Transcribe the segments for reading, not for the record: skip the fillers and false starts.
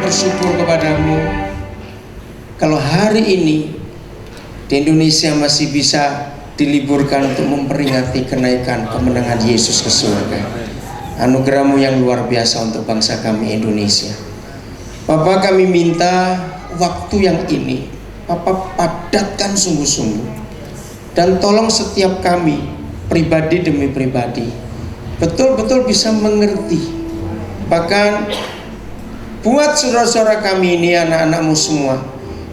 bersyukur kepadamu kalau hari ini di Indonesia masih bisa diliburkan untuk memperingati kenaikan kemenangan Yesus ke surga. Anugerah-Mu yang luar biasa untuk bangsa kami Indonesia. Bapa, kami minta waktu yang ini Bapa padatkan sungguh-sungguh, dan tolong setiap kami pribadi demi pribadi betul-betul bisa mengerti. Bahkan buat saudara-saudara kami ini, anak-anak-Mu semua,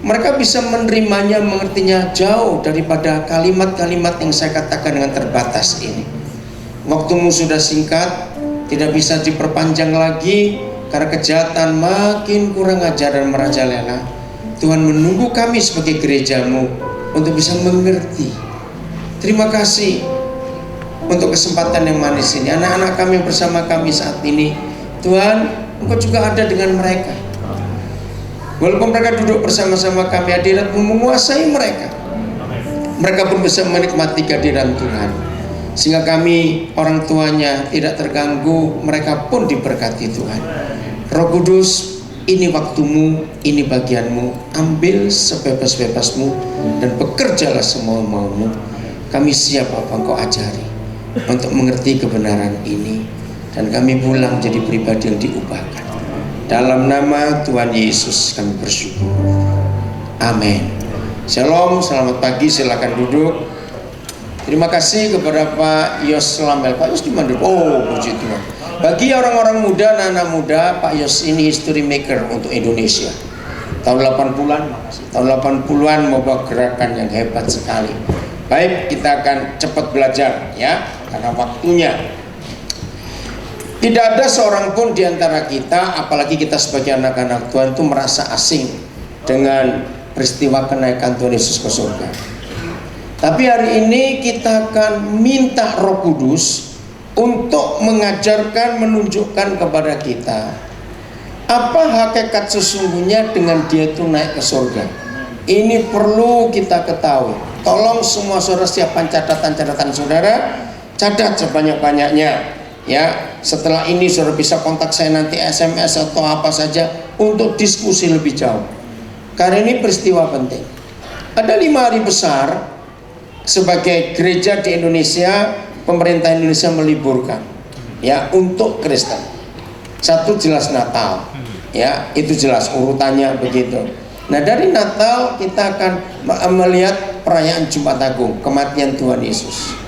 mereka bisa menerimanya, mengertinya jauh daripada kalimat-kalimat yang saya katakan dengan terbatas ini. Waktumu sudah singkat, tidak bisa diperpanjang lagi karena kejahatan makin kurang ajar dan merajalela. Tuhan menunggu kami sebagai gereja-Mu untuk bisa mengerti. Terima kasih untuk kesempatan yang manis ini. Anak-anak kami bersama kami saat ini, Tuhan, Engkau juga ada dengan mereka. Walaupun mereka duduk bersama-sama kami, hadirat-Mu menguasai mereka. Mereka pun bisa menikmati kehadiran Tuhan, sehingga kami orang tuanya tidak terganggu, mereka pun diberkati Tuhan. Roh Kudus, ini waktumu, ini bagianmu. Ambil sebebas-bebasmu dan bekerjalah semua maumu. Kami siap apa Engkau ajari untuk mengerti kebenaran ini, dan kami pulang jadi pribadi yang diubahkan. Dalam nama Tuhan Yesus kami bersyukur. Amin. Shalom, selamat pagi, silakan duduk. Terima kasih kepada Pak Yos Lamel. Pak Yos di mana? Oh, puji Tuhan. Bagi orang-orang muda, anak-anak muda, Pak Yos ini history maker untuk Indonesia. Tahun 80-an, tahun 80-an membawa gerakan yang hebat sekali. Baik, kita akan cepat belajar ya, karena waktunya. Tidak ada seorang pun di antara kita, apalagi kita sebagai anak-anak Tuhan, itu merasa asing dengan peristiwa kenaikan Tuhan Yesus ke surga. Tapi hari ini kita akan minta Roh Kudus untuk mengajarkan, menunjukkan kepada kita apa hakikat sesungguhnya dengan Dia itu naik ke surga. Ini perlu kita ketahui. Tolong semua saudara siapkan catatan-catatan saudara, catat sebanyak-banyaknya. Ya, setelah ini saudara bisa kontak saya nanti SMS atau apa saja untuk diskusi lebih jauh. Karena ini peristiwa penting. Ada 5 hari besar sebagai gereja di Indonesia, pemerintah Indonesia meliburkan ya untuk Kristen. Satu jelas Natal. Ya, itu jelas urutannya begitu. Nah, dari Natal kita akan melihat perayaan Jumat Agung, kematian Tuhan Yesus.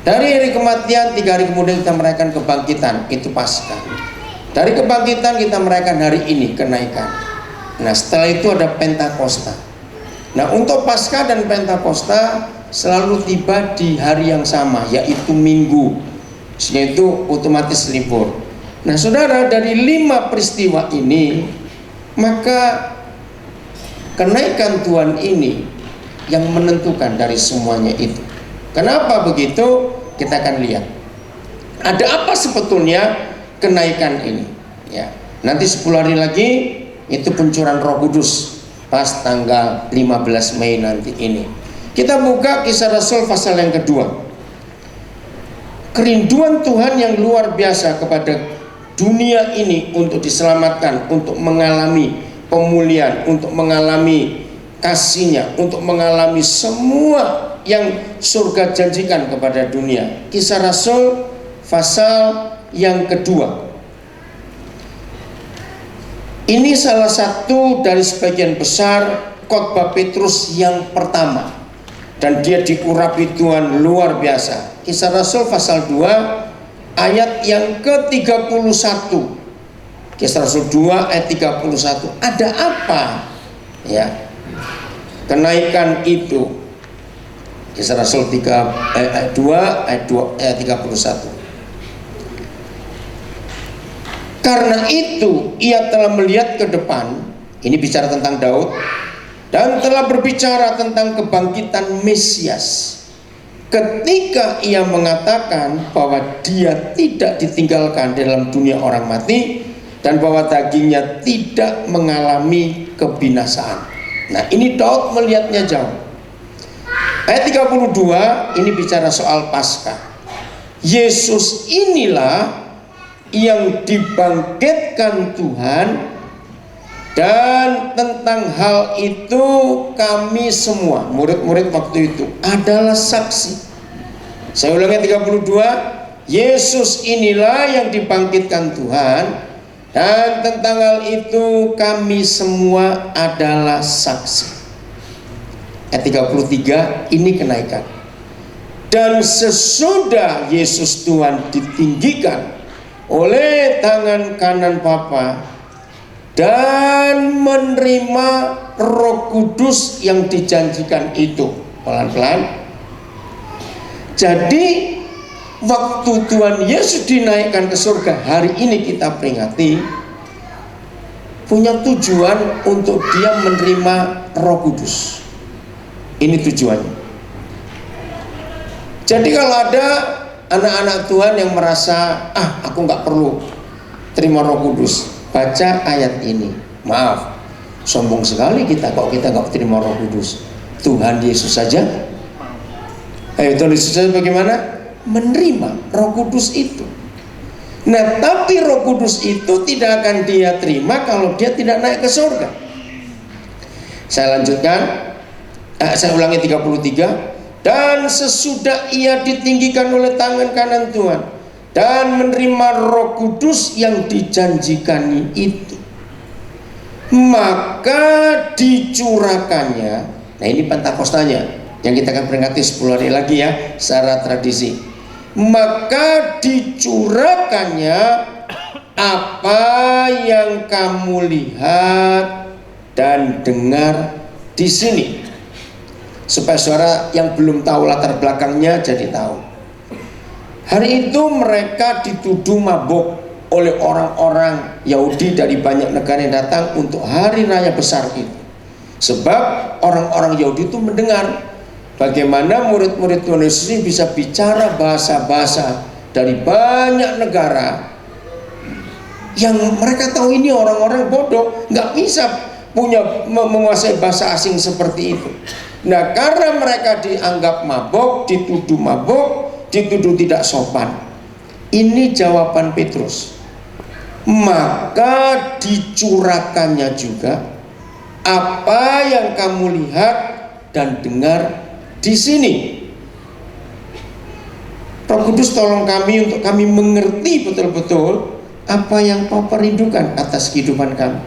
Dari hari kematian, 3 hari kemudian kita merayakan kebangkitan, itu Paskah. Dari kebangkitan kita merayakan hari ini, kenaikan. Nah, setelah itu ada Pentakosta. Nah, untuk Paskah dan Pentakosta selalu tiba di hari yang sama, yaitu Minggu, sehingga itu otomatis libur. Nah, saudara, dari 5 peristiwa ini, maka kenaikan Tuhan ini yang menentukan dari semuanya itu. Kenapa begitu? Kita akan lihat. Ada apa sebetulnya kenaikan ini? Ya, nanti 10 hari lagi itu pencurahan Roh Kudus pas tanggal 15 Mei nanti ini. Kita buka Kisah Rasul pasal yang kedua. Kerinduan Tuhan yang luar biasa kepada dunia ini untuk diselamatkan, untuk mengalami pemulihan, untuk mengalami kasih-Nya, untuk mengalami semua yang surga janjikan kepada dunia. Kisah Rasul pasal yang kedua. Ini salah satu dari sebagian besar khotbah Petrus yang pertama, dan dia diurapi Tuhan luar biasa. Kisah Rasul pasal 2 ayat yang ke-31. Kisah Rasul 2 ayat 31. Ada apa? Ya. Kenaikan itu. Kisah Rasul 2 ayat 31. Karena itu ia telah melihat ke depan, ini bicara tentang Daud, dan telah berbicara tentang kebangkitan Mesias. Ketika ia mengatakan bahwa dia tidak ditinggalkan dalam dunia orang mati, dan bahwa dagingnya tidak mengalami kebinasaan. Nah, ini Daud melihatnya jauh. Ayat 32 ini bicara soal Paskah. Yesus inilah yang dibangkitkan Tuhan Dan tentang hal itu kami semua murid-murid waktu itu adalah saksi. Saya ulangi 32, Yesus inilah yang dibangkitkan Tuhan, dan tentang hal itu kami semua adalah saksi. Ayat 33, ini kenaikan. Dan sesudah Yesus Tuhan ditinggikan oleh tangan kanan Bapa dan menerima Roh Kudus yang dijanjikan itu, pelan-pelan. Jadi waktu Tuhan Yesus dinaikkan ke surga, hari ini kita peringati, punya tujuan untuk dia menerima Roh Kudus. Ini tujuannya. Jadi kalau ada anak-anak Tuhan yang merasa, aku nggak perlu terima Roh Kudus, baca ayat ini. Maaf, sombong sekali kita kalau kita nggak terima Roh Kudus. Tuhan Yesus saja, Tuhan Yesus saja bagaimana? Menerima Roh Kudus itu. Nah, tapi Roh Kudus itu tidak akan dia terima kalau dia tidak naik ke surga. Saya lanjutkan. Saya ulangi 33. Dan sesudah ia ditinggikan oleh tangan kanan Tuhan dan menerima Roh Kudus yang dijanjikan itu, maka dicurahkannya. Nah, ini Pentakostanya yang kita akan peringati 10 hari lagi ya, secara tradisi. Maka dicurahkannya apa yang kamu lihat dan dengar di sini, supaya saudara yang belum tahu latar belakangnya jadi tahu. Hari itu mereka dituduh mabuk oleh orang-orang Yahudi dari banyak negara yang datang untuk hari raya besar itu. Sebab orang-orang Yahudi itu mendengar bagaimana murid-murid Tuhan Yesus ini bisa bicara bahasa-bahasa dari banyak negara, yang mereka tahu ini orang-orang bodoh, nggak bisa menguasai bahasa asing seperti itu. Nah, karena mereka dianggap mabuk, dituduh mabuk, dituduh tidak sopan, ini jawaban Petrus. Maka dicurahkannya juga apa yang kamu lihat dan dengar di sini. Roh Kudus tolong kami untuk kami mengerti betul-betul apa yang Bapa rindukan atas kehidupan kami.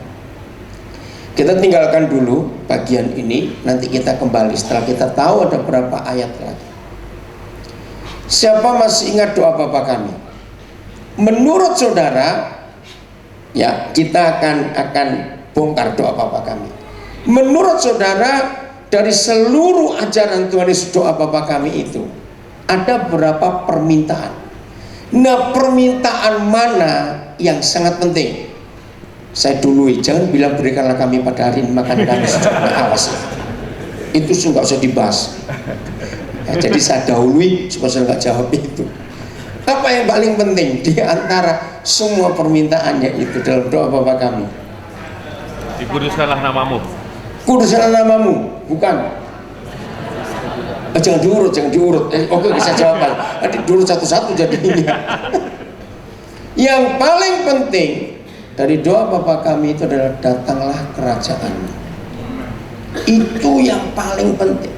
Kita tinggalkan dulu bagian ini, nanti kita kembali setelah kita tahu ada berapa ayat lagi. Siapa masih ingat doa Bapa kami? Menurut saudara, ya kita akan bongkar doa Bapa kami. Menurut saudara, dari seluruh ajaran Tuhan Yesus doa Bapa kami itu ada berapa permintaan? Nah, permintaan mana yang sangat penting? Saya dului, jangan bilang berikanlah kami pada hari ini makan kami secukupnya, awas. Itu nggak usah dibahas. Ya, jadi saya dahului supaya saya nggak jawab itu. Apa yang paling penting di antara semua permintaannya itu dalam doa Bapa kami? Dikuduskanlah namamu. Kuduskanlah namamu, bukan. Jangan diurut. Oke, bisa jawaban. Diurut satu-satu jadinya. Yang paling penting dari doa Bapa kami itu adalah datanglah kerajaan-Mu. Itu yang paling penting.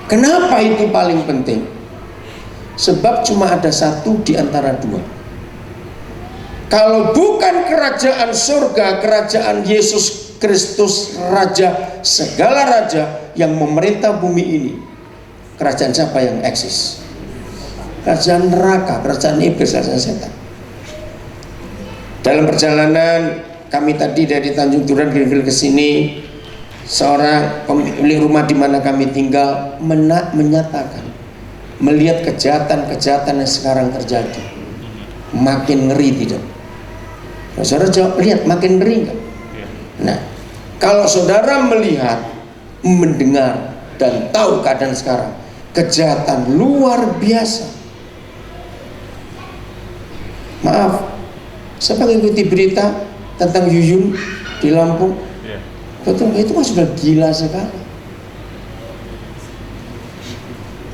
Kenapa itu paling penting? Sebab cuma ada satu di antara dua. Kalau bukan kerajaan surga, kerajaan Yesus Kristus Raja, segala raja yang memerintah bumi ini, kerajaan siapa yang eksis? Kerajaan neraka, kerajaan iblis, kerajaan setan. Dalam perjalanan kami tadi dari Tanjung Duren Greenfield ke sini, seorang pemilik rumah di mana kami tinggal menyatakan melihat kejahatan-kejahatan yang sekarang terjadi, makin ngeri tidak? Nah, saudara jawab, lihat makin ngeri enggak? Nah, kalau saudara melihat, mendengar dan tahu keadaan sekarang, kejahatan luar biasa. Maaf, saya mengikuti berita tentang Yuyun di Lampung. Betul, itu kan sudah gila sekali.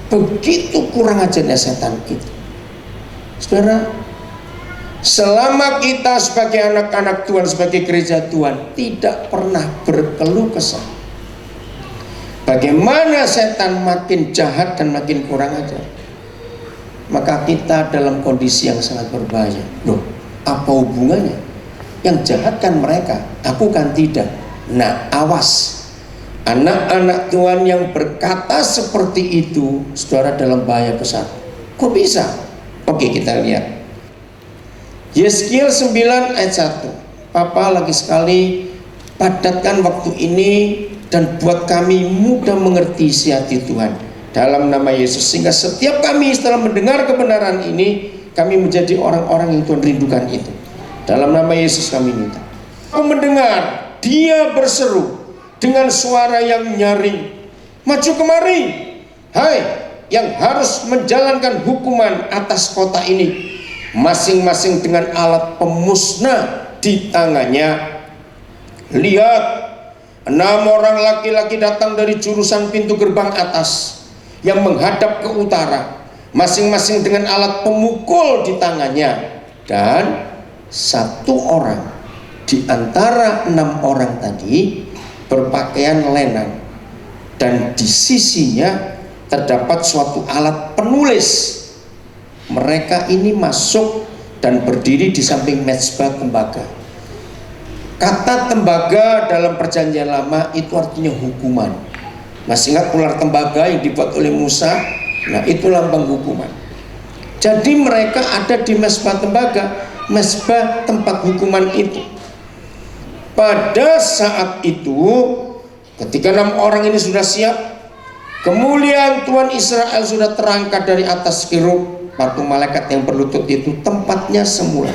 Begitu kurang ajarnya setan itu. Saudara, Selama kita sebagai anak-anak Tuhan, sebagai gereja Tuhan, tidak pernah berkeluh kesah bagaimana setan makin jahat dan makin kurang ajar, maka kita dalam kondisi yang sangat berbahaya. Loh, apa hubungannya? Yang jahat kan mereka, aku kan tidak. Nah, awas. Anak-anak Tuhan yang berkata seperti itu, saudara, dalam bahaya besar. Kok bisa? Oke, kita lihat Yeskiel 9 ayat 1. Papa lagi sekali padatkan waktu ini dan buat kami mudah mengerti isi hati Tuhan dalam nama Yesus, sehingga setiap kami setelah mendengar kebenaran ini, kami menjadi orang-orang yang Tuhan rindukan itu. Dalam nama Yesus kami minta. Aku mendengar dia berseru dengan suara yang nyaring, maju kemari, hai yang harus menjalankan hukuman atas kota ini, masing-masing dengan alat pemusnah di tangannya. Lihat, 6 orang laki-laki datang dari jurusan pintu gerbang atas yang menghadap ke utara, masing-masing dengan alat pemukul di tangannya. Dan 1 orang di antara 6 orang tadi berpakaian lenan, dan di sisinya terdapat suatu alat penulis. Mereka ini masuk dan berdiri di samping mezbah tembaga. Kata tembaga dalam perjanjian lama itu artinya hukuman. Masih ingat ular tembaga yang dibuat oleh Musa? Nah, itu lambang hukuman. Jadi mereka ada di mezbah tembaga, mezbah tempat hukuman itu. Pada saat itu, ketika 6 orang ini sudah siap, kemuliaan Tuhan Israel sudah terangkat dari atas kerub. Patung malaikat yang berlutut itu tempatnya semula.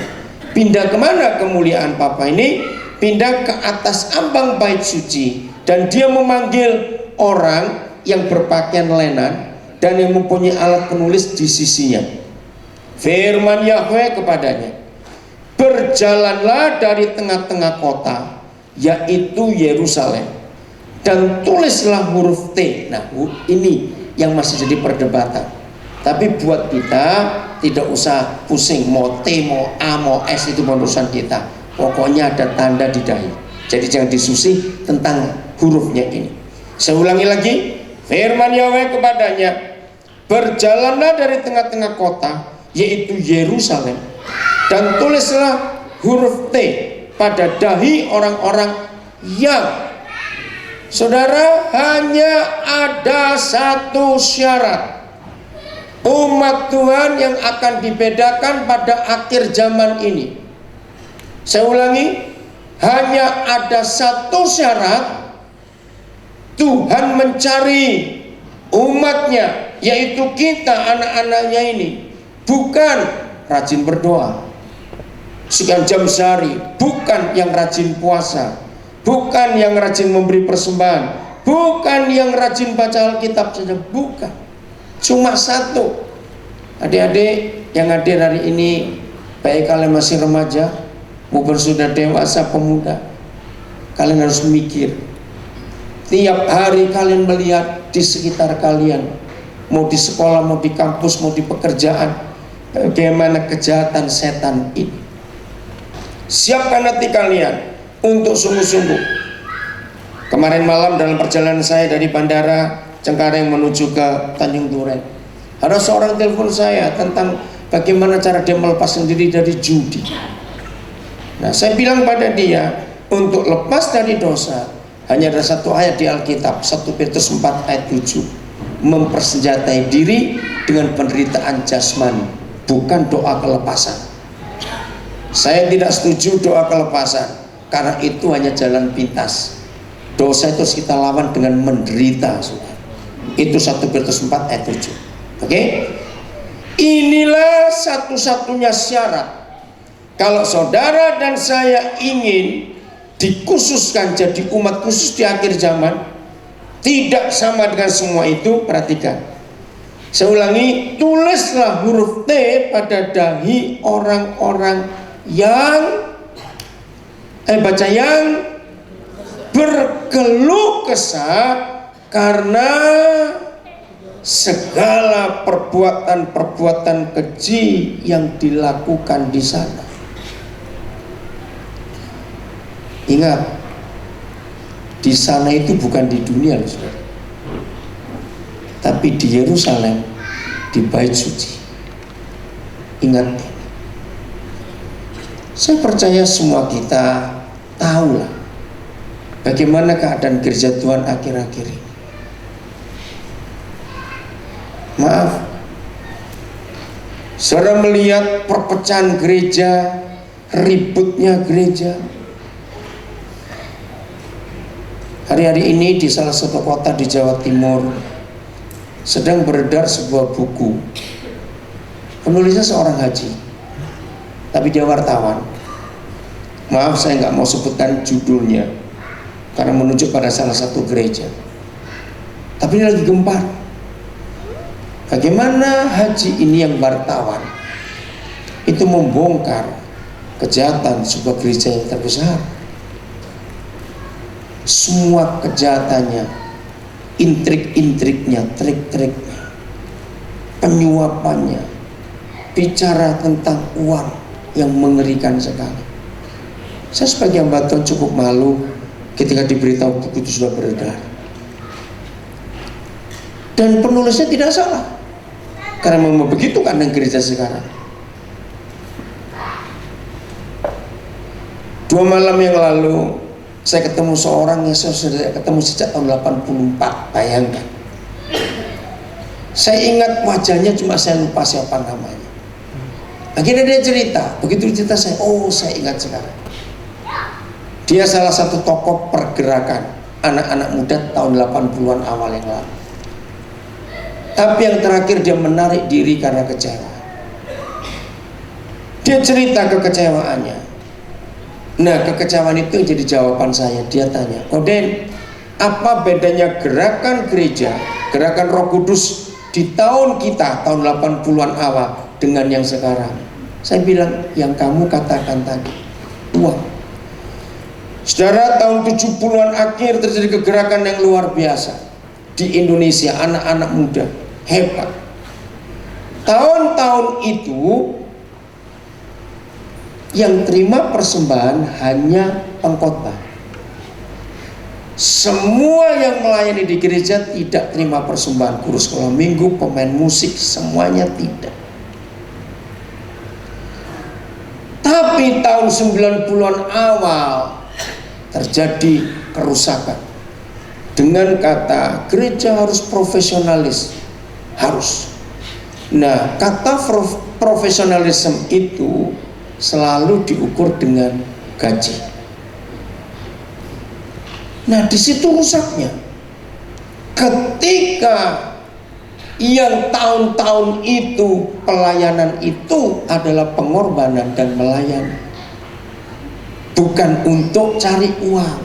Pindah kemana kemuliaan Papa ini? Pindah ke atas ambang bait suci. Dan dia memanggil orang yang berpakaian lenan dan yang mempunyai alat penulis di sisinya. Firman Yahweh kepadanya, berjalanlah dari tengah-tengah kota, yaitu Yerusalem, dan tulislah huruf T. Nah, ini yang masih jadi perdebatan. Tapi buat kita tidak usah pusing, mau T, mau A, mau S, itu urusan kita. Pokoknya ada tanda di dahi. Jadi jangan disusih tentang hurufnya ini. Saya ulangi lagi, firman Yahweh kepadanya, berjalanlah dari tengah-tengah kota, yaitu Yerusalem, dan tulislah huruf T pada dahi orang-orang yang, saudara, hanya ada satu syarat. Umat Tuhan yang akan dibedakan pada akhir zaman ini. Saya ulangi, hanya ada satu syarat. Tuhan mencari umatnya, yaitu kita, anak-anaknya ini. Bukan rajin berdoa sekian jam sehari, bukan yang rajin puasa, bukan yang rajin memberi persembahan, bukan yang rajin baca Alkitab saja, bukan. Cuma satu. Adik-adik yang hadir hari ini, baik kalian masih remaja maupun sudah dewasa pemuda, kalian harus mikir. Tiap hari kalian melihat di sekitar kalian, mau di sekolah, mau di kampus, mau di pekerjaan, bagaimana kejahatan setan ini. Siapkan hati kalian untuk sungguh-sungguh. Kemarin malam dalam perjalanan saya dari Bandara Cengkareng menuju ke Tanjung Duren, ada seorang telepon saya tentang bagaimana cara dia melepaskan diri dari judi. Nah, saya bilang pada dia, untuk lepas dari dosa hanya ada satu ayat di Alkitab, 1 Petrus 4 ayat 7, mempersenjatai diri dengan penderitaan jasmani, bukan doa kelepasan. Saya tidak setuju doa kelepasan, karena itu hanya jalan pintas. Dosa itu harus kita lawan dengan menderita, saudara. Itu 1 Petrus 4 ayat 7. Oke? Inilah satu-satunya syarat. Kalau saudara dan saya ingin dikhususkan jadi umat khusus di akhir zaman, tidak sama dengan semua itu, perhatikan. Saya ulangi, tulislah huruf T pada dahi orang-orang yang yang berkeluh kesah karena segala perbuatan-perbuatan keji yang dilakukan di sana. Ingat, di sana itu bukan di dunia loh saudara, tapi di Yerusalem, di Bait Suci. Ingat ini. Saya percaya semua kita tahulah bagaimana keadaan gereja Tuhan akhir-akhir ini. Maaf, saudara melihat perpecahan gereja, ributnya gereja. Hari-hari ini di salah satu kota di Jawa Timur sedang beredar sebuah buku. Penulisnya seorang haji, tapi dia wartawan. Maaf, saya nggak mau sebutkan judulnya karena menunjuk pada salah satu gereja. Tapi ini lagi gempar. Bagaimana haji ini yang wartawan itu membongkar kejahatan sebuah gereja yang terbesar. Semua kejahatannya, intrik-intriknya, trik-triknya, penyuapannya, bicara tentang uang yang mengerikan sekali. Saya sebagai hamba Tuhan cukup malu ketika diberitahu buku itu sudah beredar. Dan penulisnya tidak salah, karena memang begitu kan dengan gereja sekarang. 2 malam yang lalu saya ketemu seorang yang saya sudah ketemu sejak tahun 84. Bayangkan, saya ingat wajahnya, cuma saya lupa siapa namanya. Akhirnya dia cerita, begitu cerita saya, oh saya ingat sekarang. Dia salah satu tokoh pergerakan anak-anak muda tahun 80-an awal yang lalu. Tapi yang terakhir dia menarik diri karena kecewa. Dia cerita kekecewaannya. Nah, kekecewaan itu jadi jawaban saya. Dia tanya, Koden, apa bedanya gerakan gereja, gerakan Roh Kudus di tahun kita, tahun 80-an awal dengan yang sekarang? Saya bilang, yang kamu katakan tadi, uang. Saudara, tahun 70-an akhir terjadi kegerakan yang luar biasa di Indonesia, anak-anak muda hebat. Tahun-tahun itu yang terima persembahan hanya pengkhotbah. Semua yang melayani di gereja tidak terima persembahan. Guru sekolah minggu, pemain musik, semuanya tidak. Tapi tahun 90-an awal terjadi kerusakan. Dengan kata gereja harus profesionalis. Harus. Nah, kata profesionalisme itu selalu diukur dengan gaji. Nah, di situ rusaknya. Ketika yang tahun-tahun itu pelayanan itu adalah pengorbanan dan melayani, bukan untuk cari uang.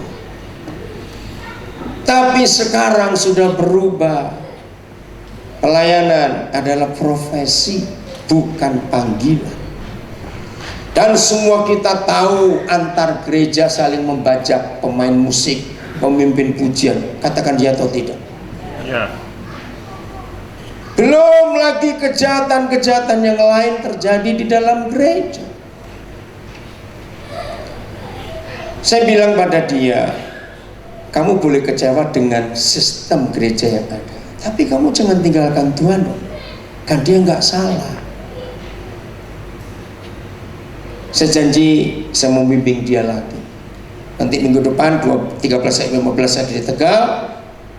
Tapi sekarang sudah berubah. Pelayanan adalah profesi, bukan panggilan. Dan semua kita tahu antar gereja saling membajak pemain musik, pemimpin pujian. Katakan dia atau tidak? Ya. Belum lagi kejahatan-kejahatan yang lain terjadi di dalam gereja. Saya bilang pada dia, kamu boleh kecewa dengan sistem gereja yang ada, tapi kamu jangan tinggalkan Tuhan, kan dia nggak salah. Saya janji saya mau bimbing dia lagi. Nanti minggu depan 13-15 saya di Tegal.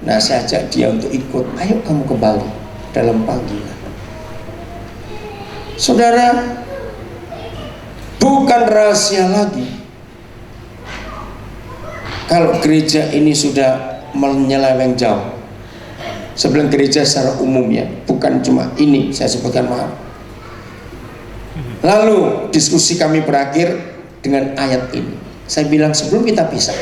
Nah, saya ajak dia untuk ikut. Ayo kamu kembali dalam panggilan. Saudara, bukan rahasia lagi kalau gereja ini sudah menyeleweng jauh. Sebelum gereja secara umum ya, bukan cuma ini saya sebutkan, maaf. Lalu diskusi kami berakhir dengan ayat ini. Saya bilang sebelum kita pisah,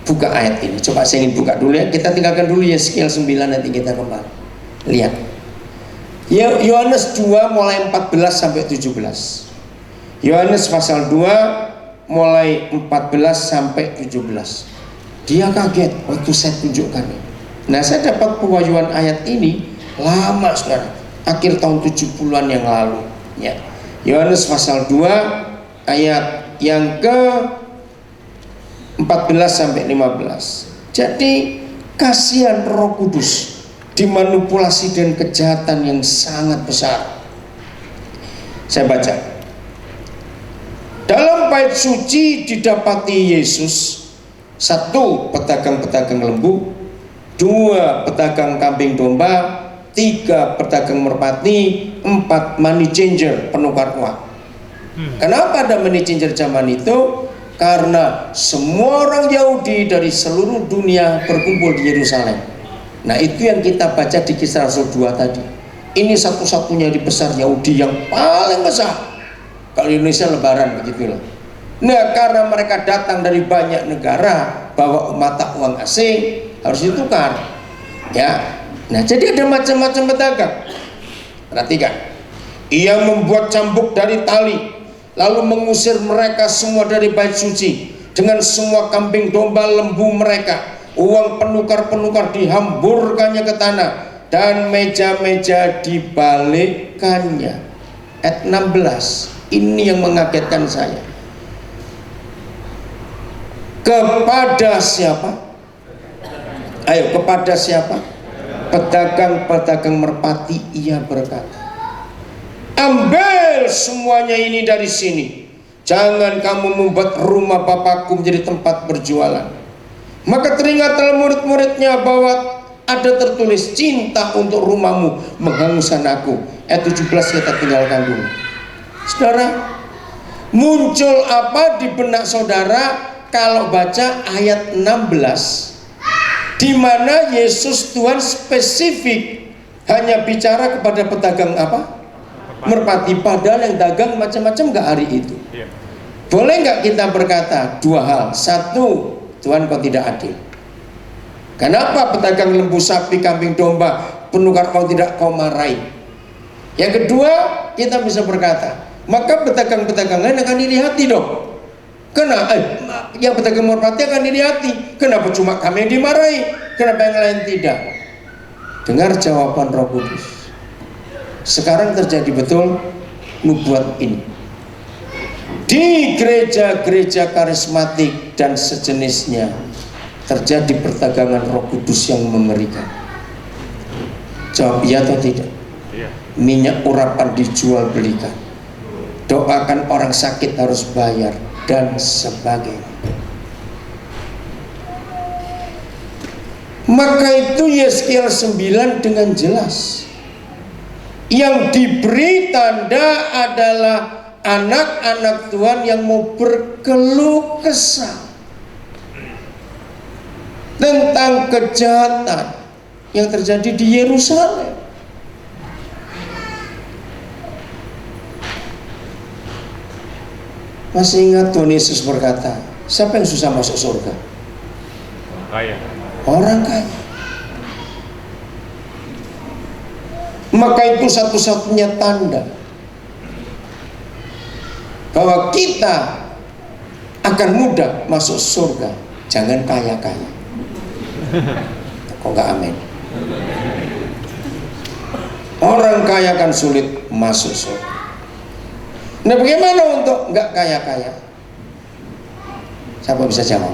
buka ayat ini. Coba saya ingin buka dulu ya. Kita tinggalkan dulu Yeskiel 9, nanti kita kembali. Lihat. Yohanes 2 mulai 14 sampai 17. Yohanes pasal 2 mulai 14 sampai 17. Dia kaget waktu saya tunjukkan ini. Nah, saya dapat pewahyuan ayat ini lama, saudara. Akhir tahun 70-an yang lalu. Ya, Yohanes pasal 2 ayat yang ke 14-15. Jadi kasihan Roh Kudus dimanipulasi dengan kejahatan yang sangat besar. Saya baca. Dalam bait suci didapati Yesus: 1. Pedagang-pedagang lembu, 2. Pedagang kambing domba, 3. Pedagang merpati, 4. Money changer, penukar uang. Kenapa ada money changer zaman itu? Karena semua orang Yahudi dari seluruh dunia berkumpul di Yerusalem. Nah, itu yang kita baca di Kisah Rasul 2 tadi. Ini satu-satunya di besar Yahudi yang paling besar. Kalau Indonesia lebaran begitulah. Nah, karena mereka datang dari banyak negara bawa mata uang asing, harus ditukar. Ya. Nah, jadi ada macam-macam pedagang. Perhatikan. Ia membuat cambuk dari tali, lalu mengusir mereka semua dari bait suci dengan semua kambing domba lembu mereka. Uang penukar-penukar dihamburkannya ke tanah dan meja-meja dibalikkannya. Ayat 16. Ini yang mengagetkan saya. Kepada siapa? Ayo, kepada siapa? Pedagang-pedagang merpati ia berkata, ambil semuanya ini dari sini. Jangan kamu membuat rumah Bapakku menjadi tempat berjualan. Maka teringatlah murid-muridnya bahwa ada tertulis, cinta untuk rumahmu menghanguskan aku. Ayat 17 kita tinggalkan dulu. Saudara, muncul apa di benak saudara kalau baca ayat 16, di mana Yesus Tuhan spesifik hanya bicara kepada pedagang apa? Merpati, padahal yang dagang macam-macam nggak hari itu. Boleh nggak kita berkata dua hal? Satu, Tuhan kau tidak adil. Kenapa pedagang lembu, sapi, kambing, domba, penukar kau tidak kau marahi? Yang kedua, kita bisa berkata, maka pedagang-pedagang lain akan dilihat dong. Kenapa? Yang pedagang merpati akan dilihat. Kenapa cuma kami yang dimarahi? Kenapa yang lain tidak? Dengar jawaban Roh Kudus. Sekarang terjadi betul nubuat ini di gereja-gereja karismatik dan sejenisnya. Terjadi perdagangan Roh Kudus yang mengerikan. Jawab iya atau tidak? Minyak urapan dijual belikan, doakan orang sakit harus bayar, dan sebagainya. Maka itu Yeskiel 9 dengan jelas, yang diberi tanda adalah anak-anak Tuhan yang mau berkeluh kesah tentang kejahatan yang terjadi di Yerusalem. Masih ingat Tuhan Yesus berkata, siapa yang susah masuk surga? Kaya. Orang kaya. Maka itu satu-satunya tanda bahwa kita akan mudah masuk surga. Jangan kaya-kaya. Kok nggak amin? Orang kaya kan sulit masuk surga. Nah, bagaimana untuk nggak kaya-kaya? Siapa bisa jawab?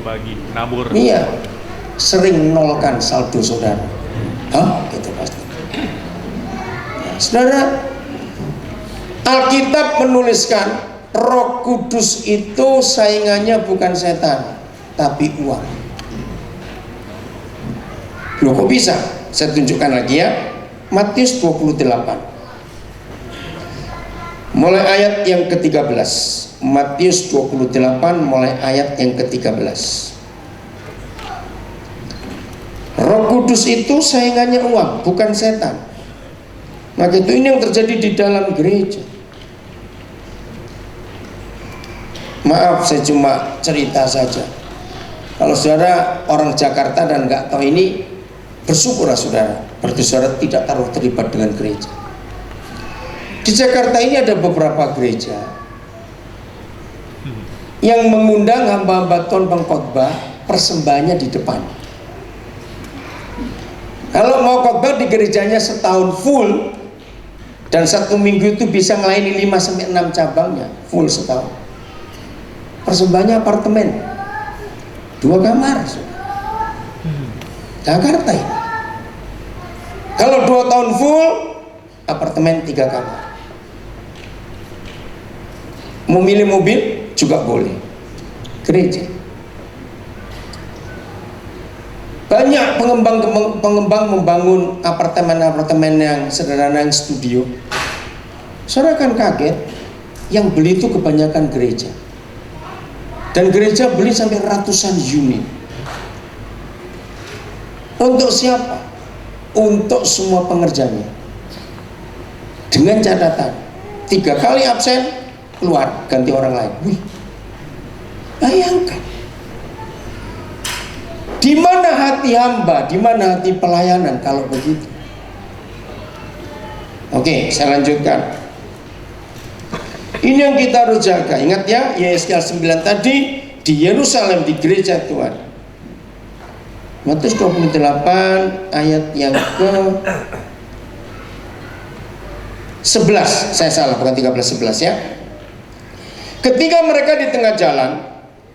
Bagi nabur. Iya, sering nolkan saldo saudara. Hah? Gitu pasti. Nah, saudara, Alkitab menuliskan Roh Kudus itu saingannya bukan setan, tapi uang. Loh, kok bisa? Saya tunjukkan lagi ya. Matius 28. Mulai ayat yang ke-13. Matius 28 mulai ayat yang ke-13. Roh Kudus itu saingannya uang, bukan setan. Maka itu ini yang terjadi di dalam gereja. Maaf, saya cuma cerita saja. Kalau saudara orang Jakarta dan nggak tahu ini, bersyukurlah saudara, berarti saudara tidak terlalu terlibat dengan gereja. Di Jakarta ini ada beberapa gereja yang mengundang hamba-hamba Tuhan pengkhotbah, persembahannya di depan. Kalau mau khotbah di gerejanya setahun full, dan satu minggu itu bisa melayani 5-6 cabangnya full setahun. persembahannya apartemen 2 kamar. Jakarta ini. Kalau 2 tahun full, apartemen 3 kamar. Memilih mobil juga boleh. Gereja. Banyak pengembang membangun apartemen-apartemen yang sederhana, yang studio. Saudara akan kaget, yang beli itu kebanyakan gereja. Dan gereja beli sampai ratusan unit. Untuk siapa? Untuk semua pengerjanya. Dengan catatan, 3 kali absen, keluar, ganti orang lain. Wih, bayangkan. Di mana hati hamba, di mana hati pelayanan kalau begitu? Oke, saya lanjutkan. Ini yang kita harus jaga. Ingat ya, Yesaya 9 tadi di Yerusalem, di gereja Tuhan. Matius 28 ayat yang ke 11. Saya salah, bukan 13, 11 ya. Ketika mereka di tengah jalan,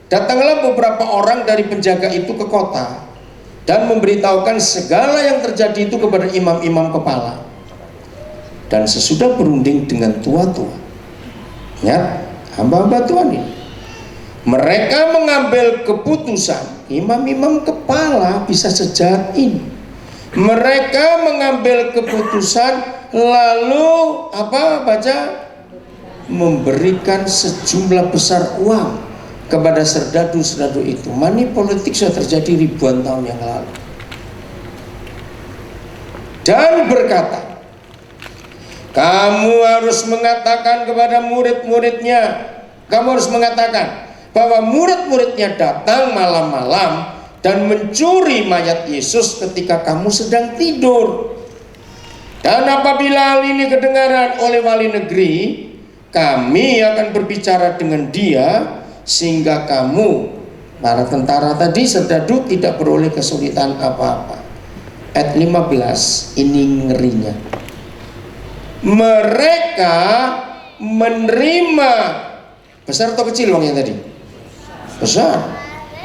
datanglah beberapa orang dari penjaga itu ke kota dan memberitahukan segala yang terjadi itu kepada imam-imam kepala. Dan sesudah berunding dengan tua-tua, ya, hamba-hamba Tuhan ini, mereka mengambil keputusan. Imam-imam kepala bisa sejahat ini. Mereka mengambil keputusan, lalu memberikan sejumlah besar uang kepada serdadu-serdadu itu. Money politik sudah terjadi ribuan tahun yang lalu. Dan berkata, kamu harus mengatakan kepada murid-muridnya, kamu harus mengatakan bahwa murid-muridnya datang malam-malam dan mencuri mayat Yesus ketika kamu sedang tidur. Dan apabila hal ini kedengaran oleh wali negeri, kami akan berbicara dengan dia, sehingga kamu, para tentara tadi, serdadu, tidak beroleh kesulitan apa-apa. Ayat 15, ini ngerinya. Mereka menerima, besar atau kecil uangnya tadi? Besar.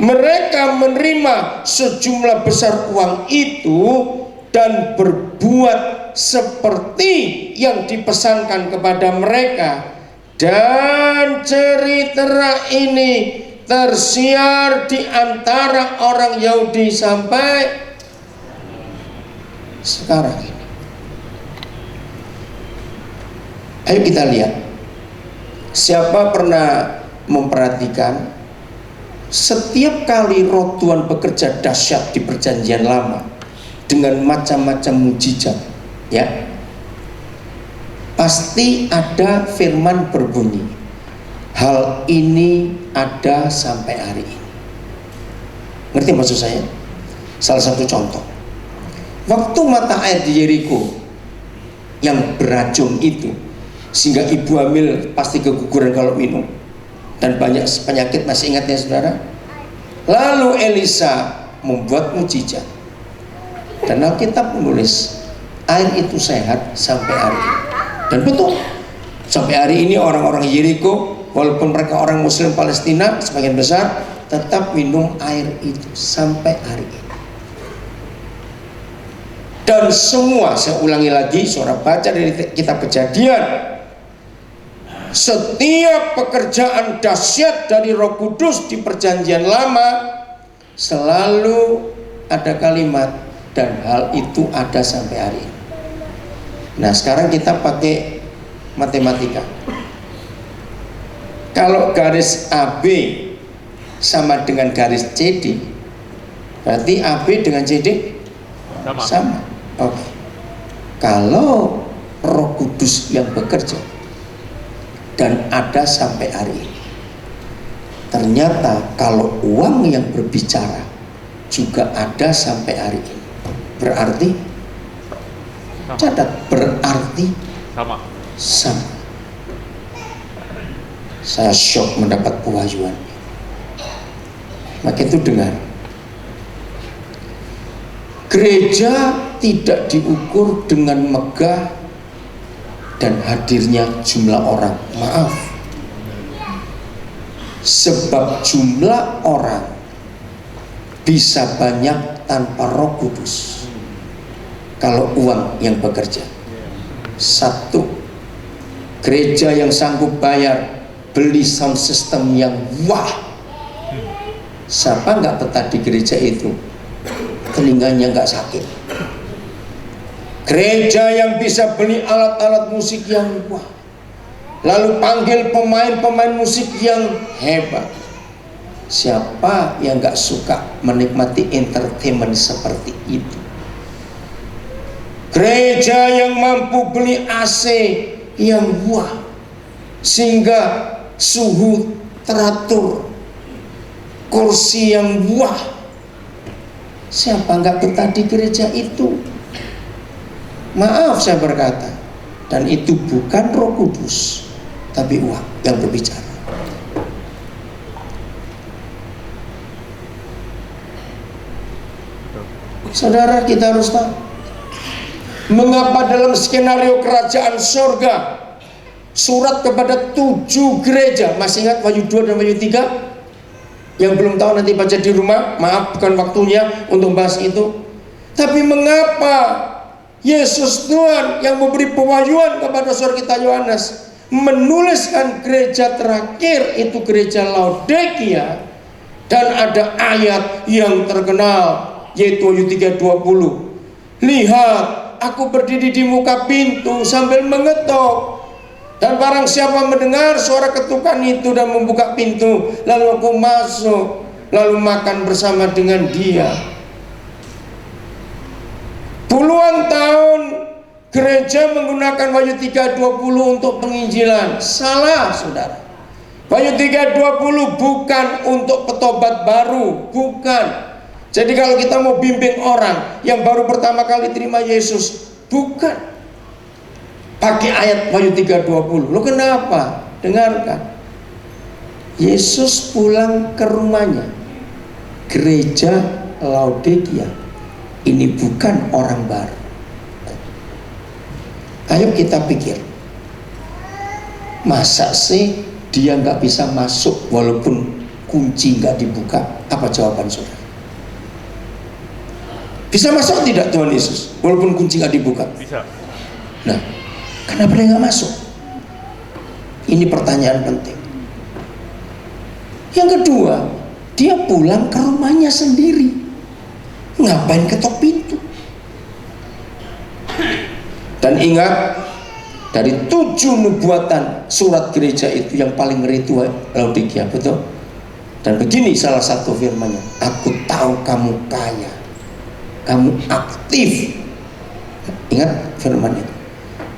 Mereka menerima sejumlah besar uang itu dan berbuat seperti yang dipesankan kepada mereka. Dan cerita ini tersiar di antara orang Yahudi sampai sekarang. Ayo kita lihat. Siapa pernah memperhatikan setiap kali Roh Tuhan bekerja dahsyat di Perjanjian Lama dengan macam-macam mujizat, ya, pasti ada firman berbunyi, hal ini ada sampai hari ini. Ngerti maksud saya? Salah satu contoh, waktu mata air di Yeriko yang beracun itu, sehingga ibu hamil pasti keguguran kalau minum, dan banyak penyakit, masih ingat ya saudara? Lalu Elisa membuat mujizat, dan Alkitab menulis air itu sehat sampai hari ini. Dan betul, sampai hari ini orang-orang Yeriko, walaupun mereka orang Muslim Palestina sebagian besar, tetap minum air itu sampai hari ini. Dan semua, saya ulangi lagi, saudara baca dari kitab Kejadian, setiap pekerjaan dahsyat dari Roh Kudus di Perjanjian Lama selalu ada kalimat, dan hal itu ada sampai hari ini. Nah, sekarang kita pakai matematika. Kalau garis AB sama dengan garis CD, berarti AB dengan CD sama. Oke. Kalau Roh Kudus yang bekerja dan ada sampai hari ini, ternyata kalau uang yang berbicara juga ada sampai hari ini, berarti catat, berarti sama. Saya syok mendapat pewahyuan. Maka itu dengar, gereja tidak diukur dengan megah dan hadirnya jumlah orang. Maaf, Sebab jumlah orang bisa banyak tanpa Roh Kudus kalau uang yang bekerja. Satu, gereja yang sanggup bayar beli sound system yang wah. Siapa nggak betah di gereja itu? Telinganya nggak sakit. Gereja yang bisa beli alat-alat musik yang wah, lalu panggil pemain-pemain musik yang hebat. Siapa yang nggak suka menikmati entertainment seperti itu? Gereja yang mampu beli AC yang wah, sehingga suhu teratur, kursi yang wah. Siapa nggak betah di gereja itu? Maaf saya berkata, dan itu bukan Roh Kudus, tapi uang yang berbicara. Saudara, kita harus tahu mengapa dalam skenario kerajaan surga, surat kepada 7 gereja, masih ingat Wahyu 2 dan Wahyu 3? Yang belum tahu nanti baca di rumah, maaf bukan waktunya untuk bahas itu. Tapi mengapa Yesus Tuhan yang memberi pewahyuan kepada saudara kita Yohanes menuliskan gereja terakhir itu gereja Laodikia, dan ada ayat yang terkenal yaitu Wahyu 3:20. Lihat, aku berdiri di muka pintu sambil mengetok, dan barang siapa mendengar suara ketukan itu dan membuka pintu, lalu aku masuk, lalu makan bersama dengan dia. Puluhan tahun gereja menggunakan Wahyu 3:20 untuk penginjilan. Salah, saudara. Wahyu 3:20 bukan untuk petobat baru, bukan. Jadi kalau kita mau bimbing orang yang baru pertama kali terima Yesus, bukan pakai ayat Wahyu 3:20. Loh kenapa? Dengarkan. Yesus pulang ke rumahnya, gereja Laodikia. Ini bukan orang baru. Ayo kita pikir, masa sih dia nggak bisa masuk walaupun kunci nggak dibuka? Apa jawaban saudara? Bisa masuk tidak Tuhan Yesus walaupun kunci nggak dibuka? Bisa. Nah, kenapa dia nggak masuk? Ini pertanyaan penting. Yang kedua, dia pulang ke rumahnya sendiri. Ngapain ketok pintu? Dan ingat, dari 7 nubuatan surat gereja itu yang paling ngeri itu Laodikia, betul? Dan begini salah satu firman-Nya, aku tahu kamu kaya, kamu aktif. Ingat firman itu.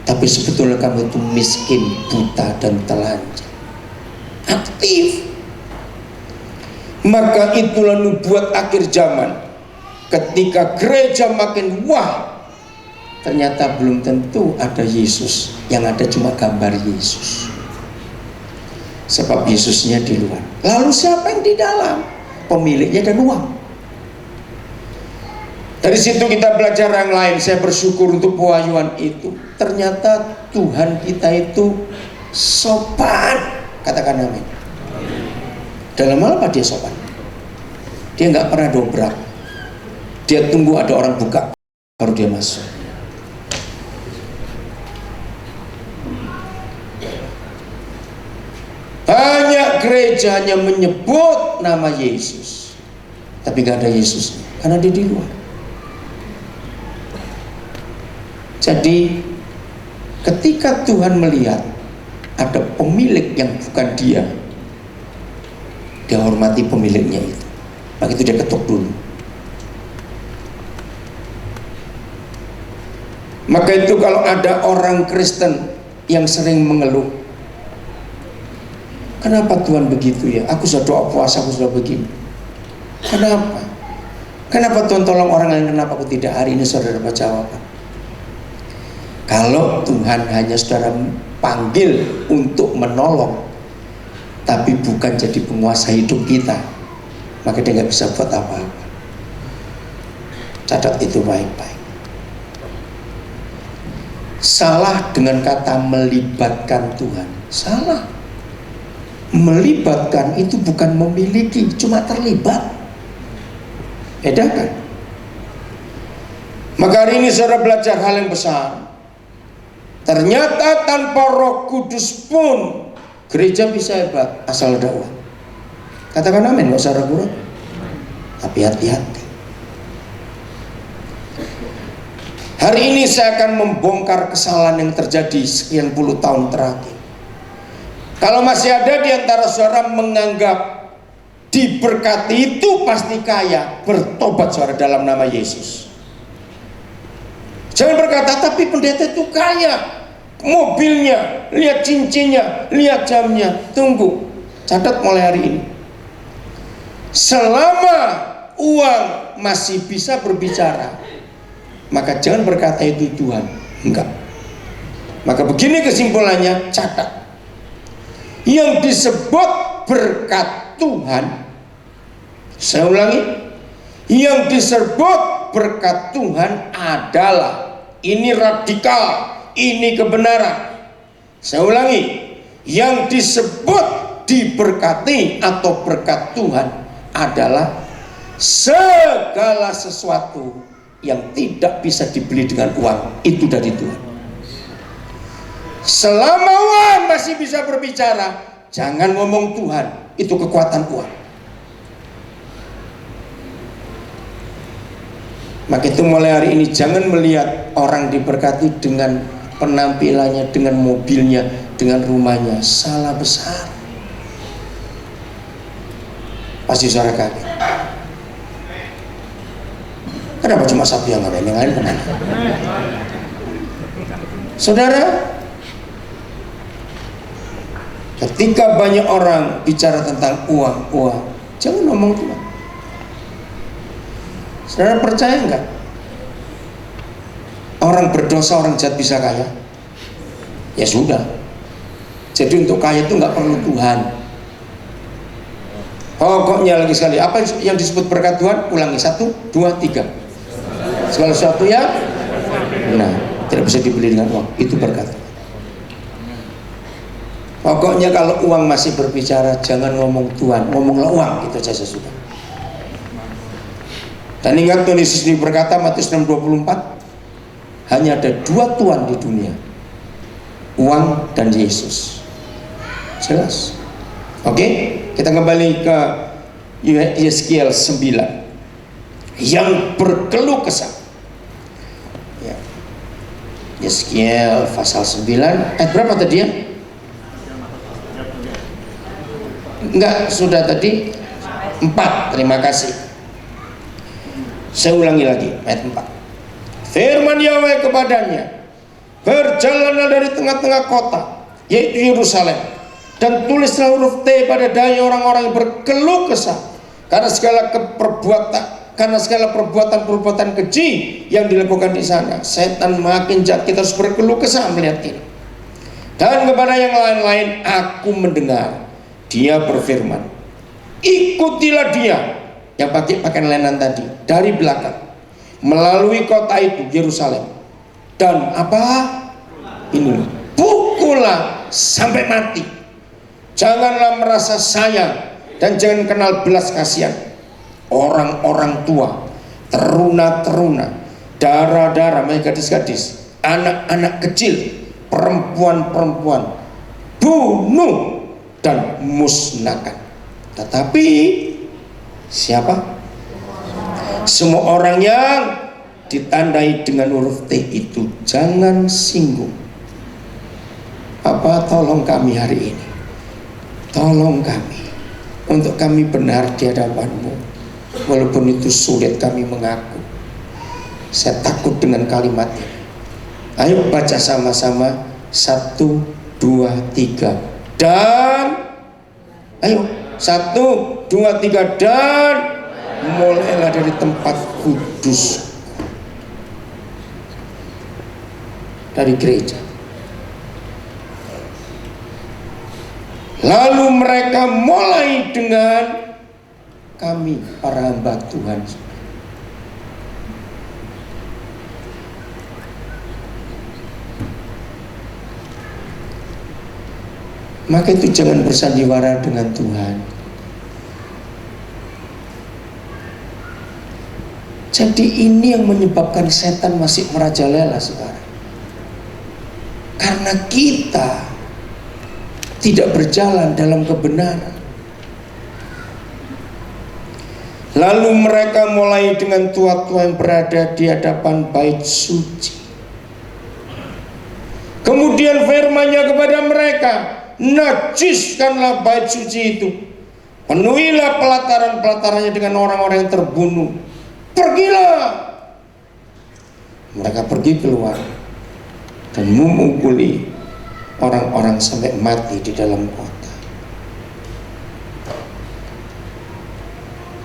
Tapi sebetulnya kamu itu miskin, buta, dan telanjang. Aktif. Maka itulah nubuat akhir zaman. Ketika gereja makin wah, ternyata belum tentu ada Yesus. Yang ada cuma gambar Yesus. Sebab Yesusnya di luar. Lalu siapa yang di dalam? Pemiliknya dan uang. Dari situ kita belajar yang lain. Saya bersyukur untuk pewahyuan itu. Ternyata Tuhan kita itu sopan. Katakan amin. Dalam hal apa dia sopan? Dia nggak pernah dobrak. Dia tunggu ada orang buka, baru dia masuk. Banyak gereja hanya menyebut nama Yesus, tapi gak ada Yesusnya, karena dia di luar. Jadi ketika Tuhan melihat ada pemilik yang bukan dia hormati pemiliknya itu. Maka itu dia ketuk dulu. Maka itu kalau ada orang Kristen yang sering mengeluh, kenapa Tuhan begitu ya? Aku sudah doa puasa, aku sudah begini. Kenapa? Kenapa Tuhan tolong orang lain, kenapa aku tidak? Hari ini saudara dapat jawaban. Kalau Tuhan hanya saudara panggil untuk menolong, tapi bukan jadi penguasa hidup kita, maka dia nggak bisa buat apa-apa. Catat itu baik-baik. Salah dengan kata melibatkan Tuhan. Salah. Melibatkan itu bukan memiliki, cuma terlibat. Bedakan. Maka hari ini saudara belajar hal yang besar. Ternyata tanpa Roh Kudus pun gereja bisa hebat asal ada uang. Katakan amin, gak usah ragu-ragu. Tapi hati-hati. Hari ini saya akan membongkar kesalahan yang terjadi sekian puluh tahun terakhir. Kalau masih ada di antara saudara menganggap diberkati itu pasti kaya, bertobat saudara dalam nama Yesus. Jangan berkata, tapi pendeta itu kaya, mobilnya, lihat cincinnya, lihat jamnya. Tunggu, catat mulai hari ini. Selama uang masih bisa berbicara, maka jangan berkata itu Tuhan. Enggak. Maka begini kesimpulannya, catat. Yang disebut berkat Tuhan, saya ulangi, yang disebut berkat Tuhan adalah, ini radikal, ini kebenaran. Saya ulangi, yang disebut diberkati atau berkat Tuhan adalah segala sesuatu yang tidak bisa dibeli dengan uang, itu dari Tuhan. Selama uang masih bisa berbicara, jangan ngomong Tuhan, itu kekuatan uang. Maka itu mulai hari ini jangan melihat orang diberkati dengan penampilannya, dengan mobilnya, dengan rumahnya. Salah besar. Pasti saudara kaget. Kenapa cuma satu yang ada, yang lain kemana? Saudara, ketika banyak orang bicara tentang uang, jangan ngomong Tuhan. Saudara percaya enggak? Orang berdosa, orang jahat bisa kaya? Ya sudah. Jadi untuk kaya itu enggak perlu Tuhan. Pokoknya lagi sekali, apa yang disebut berkat Tuhan? Ulangi, 1, 2, 3. Segala sesuatu yang tidak bisa dibeli dengan uang, itu berkat. Pokoknya kalau uang masih berbicara, jangan ngomong Tuhan, ngomonglah uang, itu saja sudah. Dan ingat Tuhan Yesus ini berkata, Matius 6:24, hanya ada 2 Tuhan di dunia, uang dan Yesus. Jelas. Oke, kita kembali ke Yeskiel 9 yang berkeluh kesah. Ya. Yeskiel pasal 9 ayat berapa tadi ya? Enggak, sudah tadi 4. Terima kasih. Saya ulangi lagi ayat 4. Firman Yahweh kepadanya, berjalanlah dari tengah-tengah kota, yaitu Yerusalem, dan tulislah huruf T pada daya orang-orang yang berkeluh kesah karena segala perbuatan keji yang dilakukan di sana. Setan makin jahat, kita harus berkeluh kesah melihat ini. Dan kepada yang lain-lain aku mendengar dia berfirman, ikutilah dia yang pakai pakaian lenan tadi dari belakang melalui kota itu Yerusalem, dan apa? Ini, pukullah sampai mati. Janganlah merasa sayang dan jangan kenal belas kasihan orang-orang tua, teruna-teruna, darah-darah, gadis-gadis, anak-anak kecil, perempuan-perempuan, bunuh dan musnahkan. Tetapi siapa? Semua orang yang ditandai dengan huruf T itu jangan singgung. Apa, tolong kami hari ini, tolong kami untuk kami benar di hadapan-Mu, walaupun itu sulit kami mengaku. Saya takut dengan kalimat ini. Ayo baca sama-sama, 1, 2, 3. Dan ayo 1, 2, 3. Dan mulailah dari tempat kudus, dari gereja. Lalu mereka mulai dengan kami para hamba Tuhan. Maka itu jangan bersandiwara dengan Tuhan. Jadi ini yang menyebabkan setan masih merajalela sekarang. Karena kita tidak berjalan dalam kebenaran. Lalu mereka mulai dengan tua-tua yang berada di hadapan bait suci. Kemudian firman-Nya kepada mereka, najiskanlah bait suci itu, penuhilah pelataran-pelatarannya dengan orang-orang yang terbunuh. Pergilah. Mereka pergi keluar dan memukuli orang-orang sampai mati di dalam kota.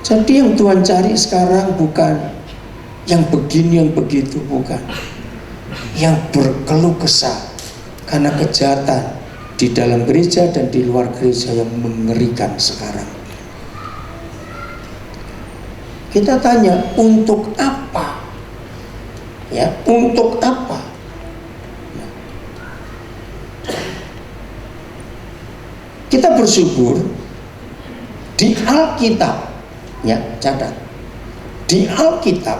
Jadi yang Tuhan cari sekarang bukan yang begini, yang begitu, bukan. Yang berkeluh kesah karena kejahatan di dalam gereja dan di luar gereja yang mengerikan sekarang. Kita tanya, untuk apa? Ya, untuk apa? Kita bersyukur di Alkitab, ya, catat. Di Alkitab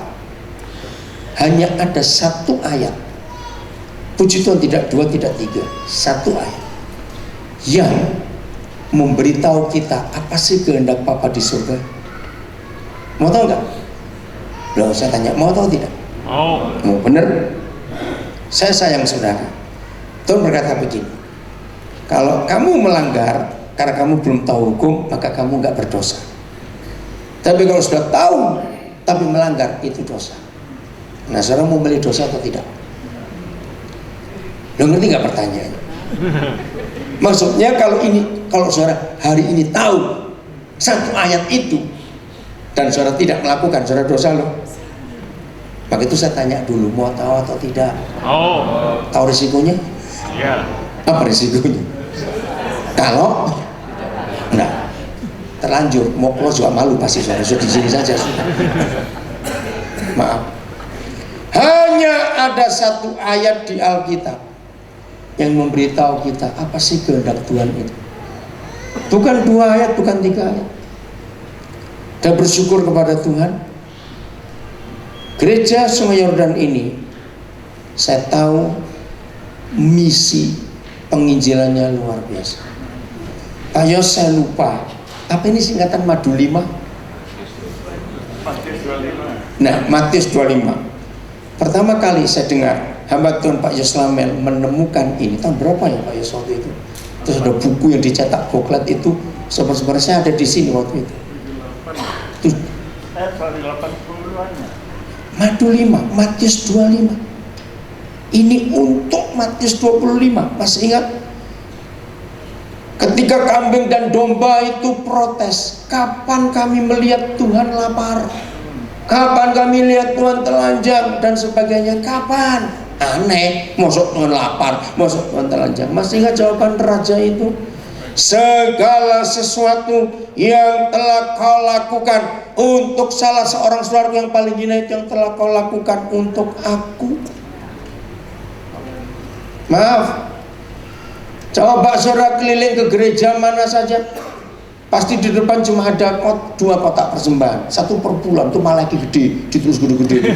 hanya ada satu ayat. Puji Tuhan, tidak dua, tidak tiga, satu ayat yang memberitahu kita apa sih kehendak Bapa di surga. Mau tahu nggak? Loh, saya tanya, mau tahu tidak? Mau bener? Saya sayang saudara. Tuhan berkata begini, kalau kamu melanggar karena kamu belum tahu hukum, maka kamu nggak berdosa. Tapi kalau sudah tahu tapi melanggar, itu dosa. Nah, saudara mau beli dosa atau tidak? Lo ngerti nggak pertanyaannya? Maksudnya kalau saudara hari ini tahu satu ayat itu dan saudara tidak melakukan, saudara dosa loh. Maka itu saya tanya dulu, mau tahu atau tidak? Tahu risikonya? Iya. Apa risikonya? Kalau enggak terlanjur, mau keluar juga malu pasti saudara. Sudah di sini saja sudah. Maaf. Hanya ada satu ayat di Alkitab yang memberitahu kita apa sih kehendak Tuhan itu. Bukan dua ayat, bukan tiga ayat. Dan bersyukur kepada Tuhan, gereja Sungai Yordan ini, saya tahu misi penginjilannya luar biasa. Pak Yos, saya lupa, apa ini singkatan Madu 5? Matius 25. Nah, Matius 25. Pertama kali saya dengar hamba Tuhan Pak Yos Lamel menemukan ini, tahun berapa ya Pak Yos waktu itu? Terus ada buku yang dicetak boklet itu, sobat-sobat saya ada di sini waktu itu. Madu 5, Matius 25. Ini untuk Matius 25. Masih ingat? Ketika kambing dan domba itu protes, kapan kami melihat Tuhan lapar? Kapan kami lihat Tuhan telanjang dan sebagainya? Kapan? Aneh, masuk Tuhan lapar, masuk Tuhan telanjang. Masih ingat jawaban raja itu? Segala sesuatu yang telah kau lakukan untuk salah seorang saudara yang paling hina itu yang telah kau lakukan untuk aku. Maaf, coba saudara keliling ke gereja mana saja, pasti di depan cuma ada dua kotak persembahan, satu per bulan, itu malah gede, ditulis gede-gede.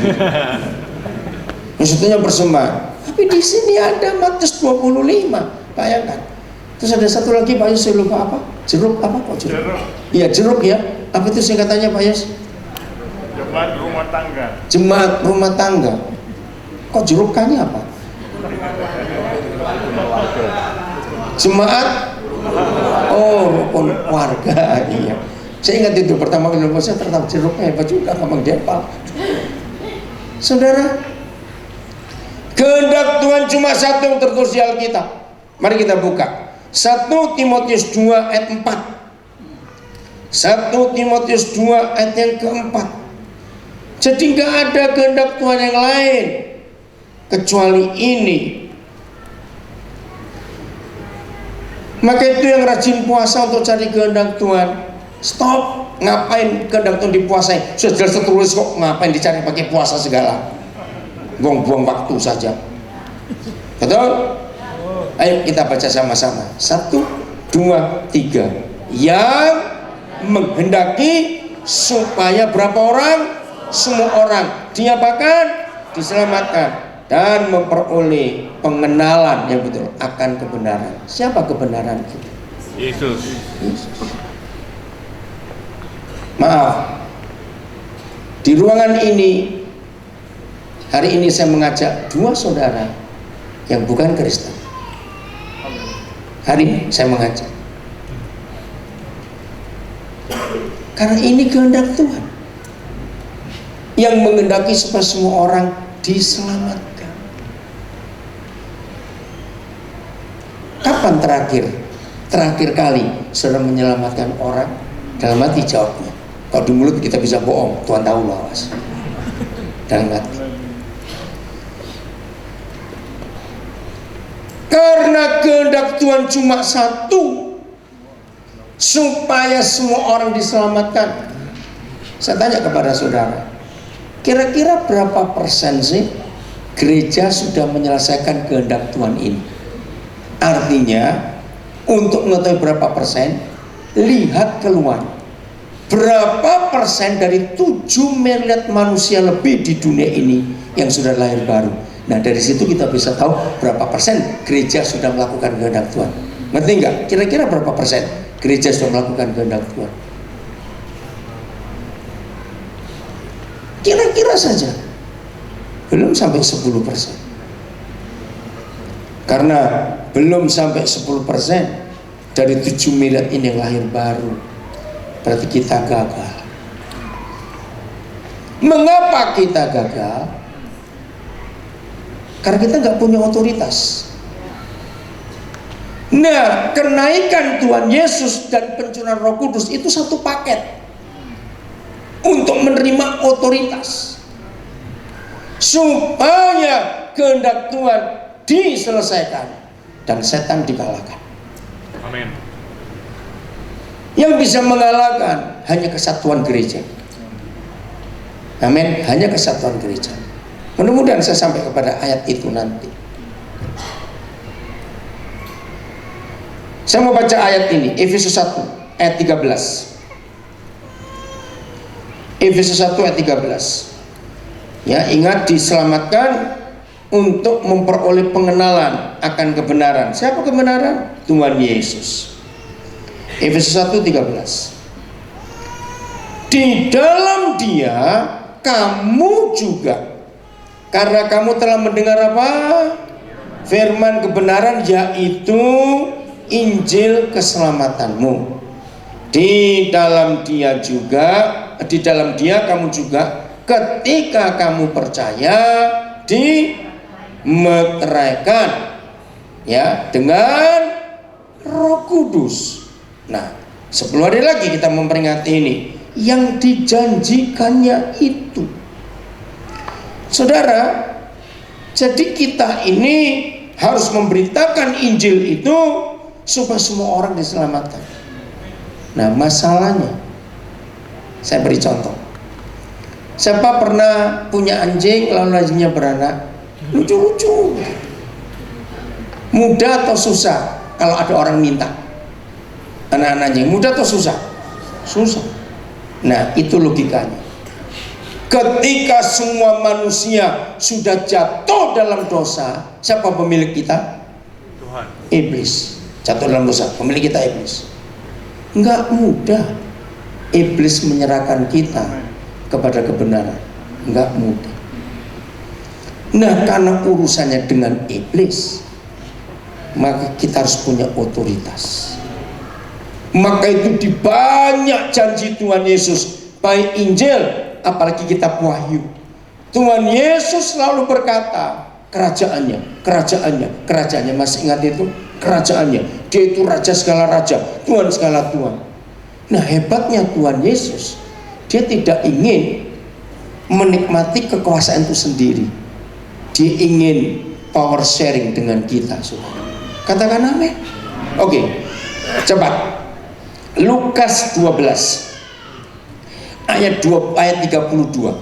Maksudnya persembahan. Tapi di sini ada Matius 25, bayangkan. Terus ada satu lagi Pak Yos, saya lupa apa? Jeruk apa kok jeruk? Iya jeruk ya. Apa itu singkatannya Pak Yos? Jemaat rumah tangga. Jemaat rumah tangga. Kok jerukannya apa? Jemaat. Oh, rukun warga. Iya. Saya ingat itu pertama kali saya tertarik jeruknya hebat juga, ngomong dia apa? Saudara, kehendak Tuhan cuma satu yang tertulis di Alkitab. Mari kita buka 1 Timotius 2 ayat 4. 1 Timotius 2 ayat yang keempat. Jadi gak ada kehendak Tuhan yang lain kecuali ini. Maka itu yang rajin puasa untuk cari kehendak Tuhan, stop. Ngapain kehendak Tuhan dipuasai? Sudah jelas tertulis kok, ngapain dicari pakai puasa segala? Buang-buang waktu saja. Betul? Ayo kita baca sama-sama. 1 2, 3. Yang menghendaki supaya berapa orang? Semua orang diapakan? Diselamatkan dan memperoleh pengenalan yang betul akan kebenaran. Siapa kebenaran kita? Yesus. Maaf, di ruangan ini hari ini saya mengajak 2 saudara yang bukan Kristen. Hari ini saya mengajak karena ini kehendak Tuhan yang menghendaki supaya semua orang diselamatkan. Kapan terakhir kali saudara menyelamatkan orang? Dalam hati jawabnya. Kalau di mulut kita bisa bohong, Tuhan tahu loh, awas. Dalam hati. Karena kehendak Tuhan cuma satu, supaya semua orang diselamatkan. Saya tanya kepada saudara, kira-kira berapa persen sih gereja sudah menyelesaikan kehendak Tuhan ini? Artinya, untuk mengetahui berapa persen, lihat keluar. Berapa persen dari 7 miliar manusia lebih di dunia ini yang sudah lahir baru. Nah, dari situ kita bisa tahu berapa persen gereja sudah melakukan kehendak Tuhan. Ngerti nggak? Kira-kira berapa persen gereja sudah melakukan kehendak Tuhan? Kira-kira saja belum sampai 10%. Karena belum sampai 10% dari 7 miliar ini yang lahir baru. Berarti kita gagal. Mengapa kita gagal? Karena kita nggak punya otoritas. Nah, kenaikan Tuhan Yesus dan pencurahan Roh Kudus itu satu paket untuk menerima otoritas, supaya kehendak Tuhan diselesaikan dan setan dikalahkan. Amin. Yang bisa mengalahkan hanya kesatuan gereja. Amin. Hanya kesatuan gereja. Mudah-mudahan saya sampai kepada ayat itu nanti. Saya mau baca ayat ini, Efesus 1 ayat 13. Efesus 1 ayat 13. Ya, ingat diselamatkan untuk memperoleh pengenalan akan kebenaran. Siapa kebenaran? Tuhan Yesus. Efesus 1:13. Di dalam Dia kamu juga, karena kamu telah mendengar apa? Firman kebenaran, yaitu Injil keselamatanmu. Di dalam Dia kamu juga ketika kamu percaya dimeteraikan ya dengan Roh Kudus. Nah, 10 hari lagi kita memperingati ini yang dijanjikannya itu. Saudara, jadi kita ini harus memberitakan Injil itu supaya semua orang diselamatkan. Nah, masalahnya, saya beri contoh. Siapa pernah punya anjing lalu anjingnya beranak? Lucu-lucu. Mudah atau susah kalau ada orang minta? Anak-anak anjing mudah atau susah? Susah. Nah, itu logikanya. Ketika semua manusia sudah jatuh dalam dosa, siapa pemilik kita? Tuhan. Iblis. Jatuh dalam dosa, pemilik kita iblis. Enggak mudah iblis menyerahkan kita kepada kebenaran. Enggak mudah. Nah, karena urusannya dengan iblis, maka kita harus punya otoritas. Maka itu di banyak janji Tuhan Yesus, baik Injil apalagi kitab Wahyu, Tuhan Yesus selalu berkata kerajaannya, masih ingat itu? Kerajaannya, Dia itu raja segala raja, Tuhan segala Tuhan. Nah, hebatnya Tuhan Yesus, Dia tidak ingin menikmati kekuasaan itu sendiri. Dia ingin power sharing dengan kita, saudara. Katakan amin. Oke, cepat. Lukas 12 ayat 32.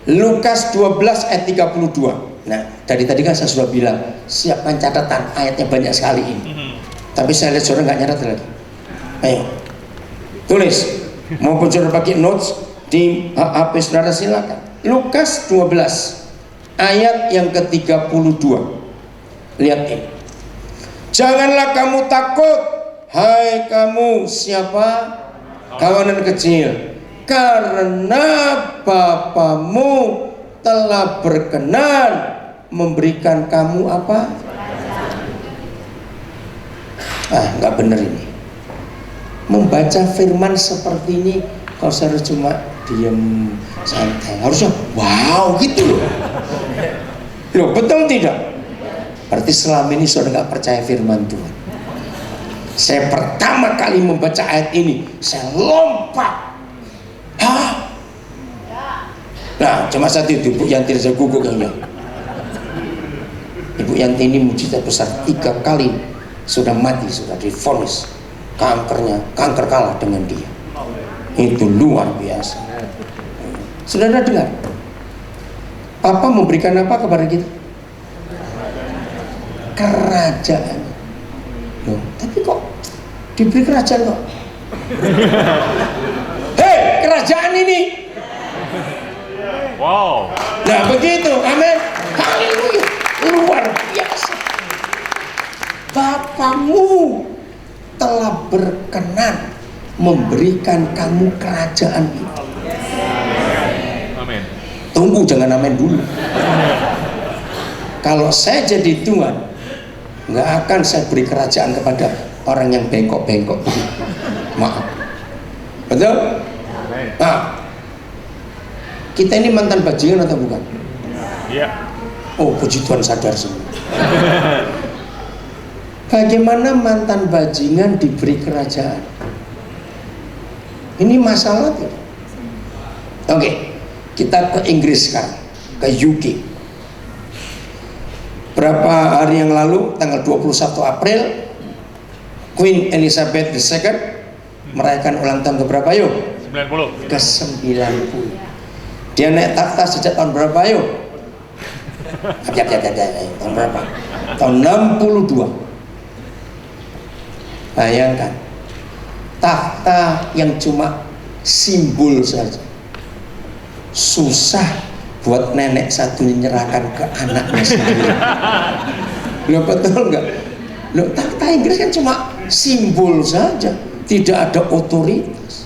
Lukas 12 ayat 32. Nah, dari tadi kan saya sudah bilang, siapkan catatan, ayatnya banyak sekali ini. Tapi saya lihat saudara nggak nyarat lagi. Ayo, tulis. Maupun saudara pakai notes di HP saudara, silakan. Lukas 12 ayat yang ke-32. Lihat ini. Janganlah kamu takut, hai kamu siapa? Kawanan kecil, karena Bapamu telah berkenan memberikan kamu apa? Nggak bener ini. Membaca firman seperti ini, kalau saya cuma diam santai, harusnya wow gitu loh. Loh, betul tidak? Berarti selama ini saudara nggak percaya firman Tuhan. Saya pertama kali membaca ayat ini, saya lompat. Hah? Nah, cuma satu itu, Ibu Yanti saya guguk yang jauh. Ibu Yanti ini mujizat besar, 3 kali sudah mati, sudah divonis kanker kalah dengan dia. Itu luar biasa. Saudara dengar, Papa memberikan apa kepada kita? Kerajaan. Loh, tapi kok diberi kerajaan kok? Hei, kerajaan ini. Wow. Nah begitu, amin. Haleluya, luar biasa. Bapamu telah berkenan memberikan kamu kerajaan itu. Amin. Tunggu, jangan amin dulu. Kalau saya jadi Tuhan, nggak akan saya beri kerajaan kepada orang yang bengkok-bengkok. Maaf. Betul? Nah, kita ini mantan bajingan atau bukan? Iya. Oh, puji Tuhan, sadar semua. Bagaimana mantan bajingan diberi kerajaan? Ini masalah tidak? Oke, kita ke Inggris sekarang, ke UK. Berapa hari yang lalu, tanggal 21 April, Queen Elizabeth II merayakan ulang tahun ke berapa yuk? 90. Ke 90. Dia naik takhta sejak tahun berapa yuk? Tahun berapa? Tahun 62. Bayangkan, takhta yang cuma simbol saja, susah buat nenek satu menyerahkan ke anaknya sendiri. Loh, betul nggak? Loh, takhta Inggris kan cuma simbol saja, tidak ada otoritas.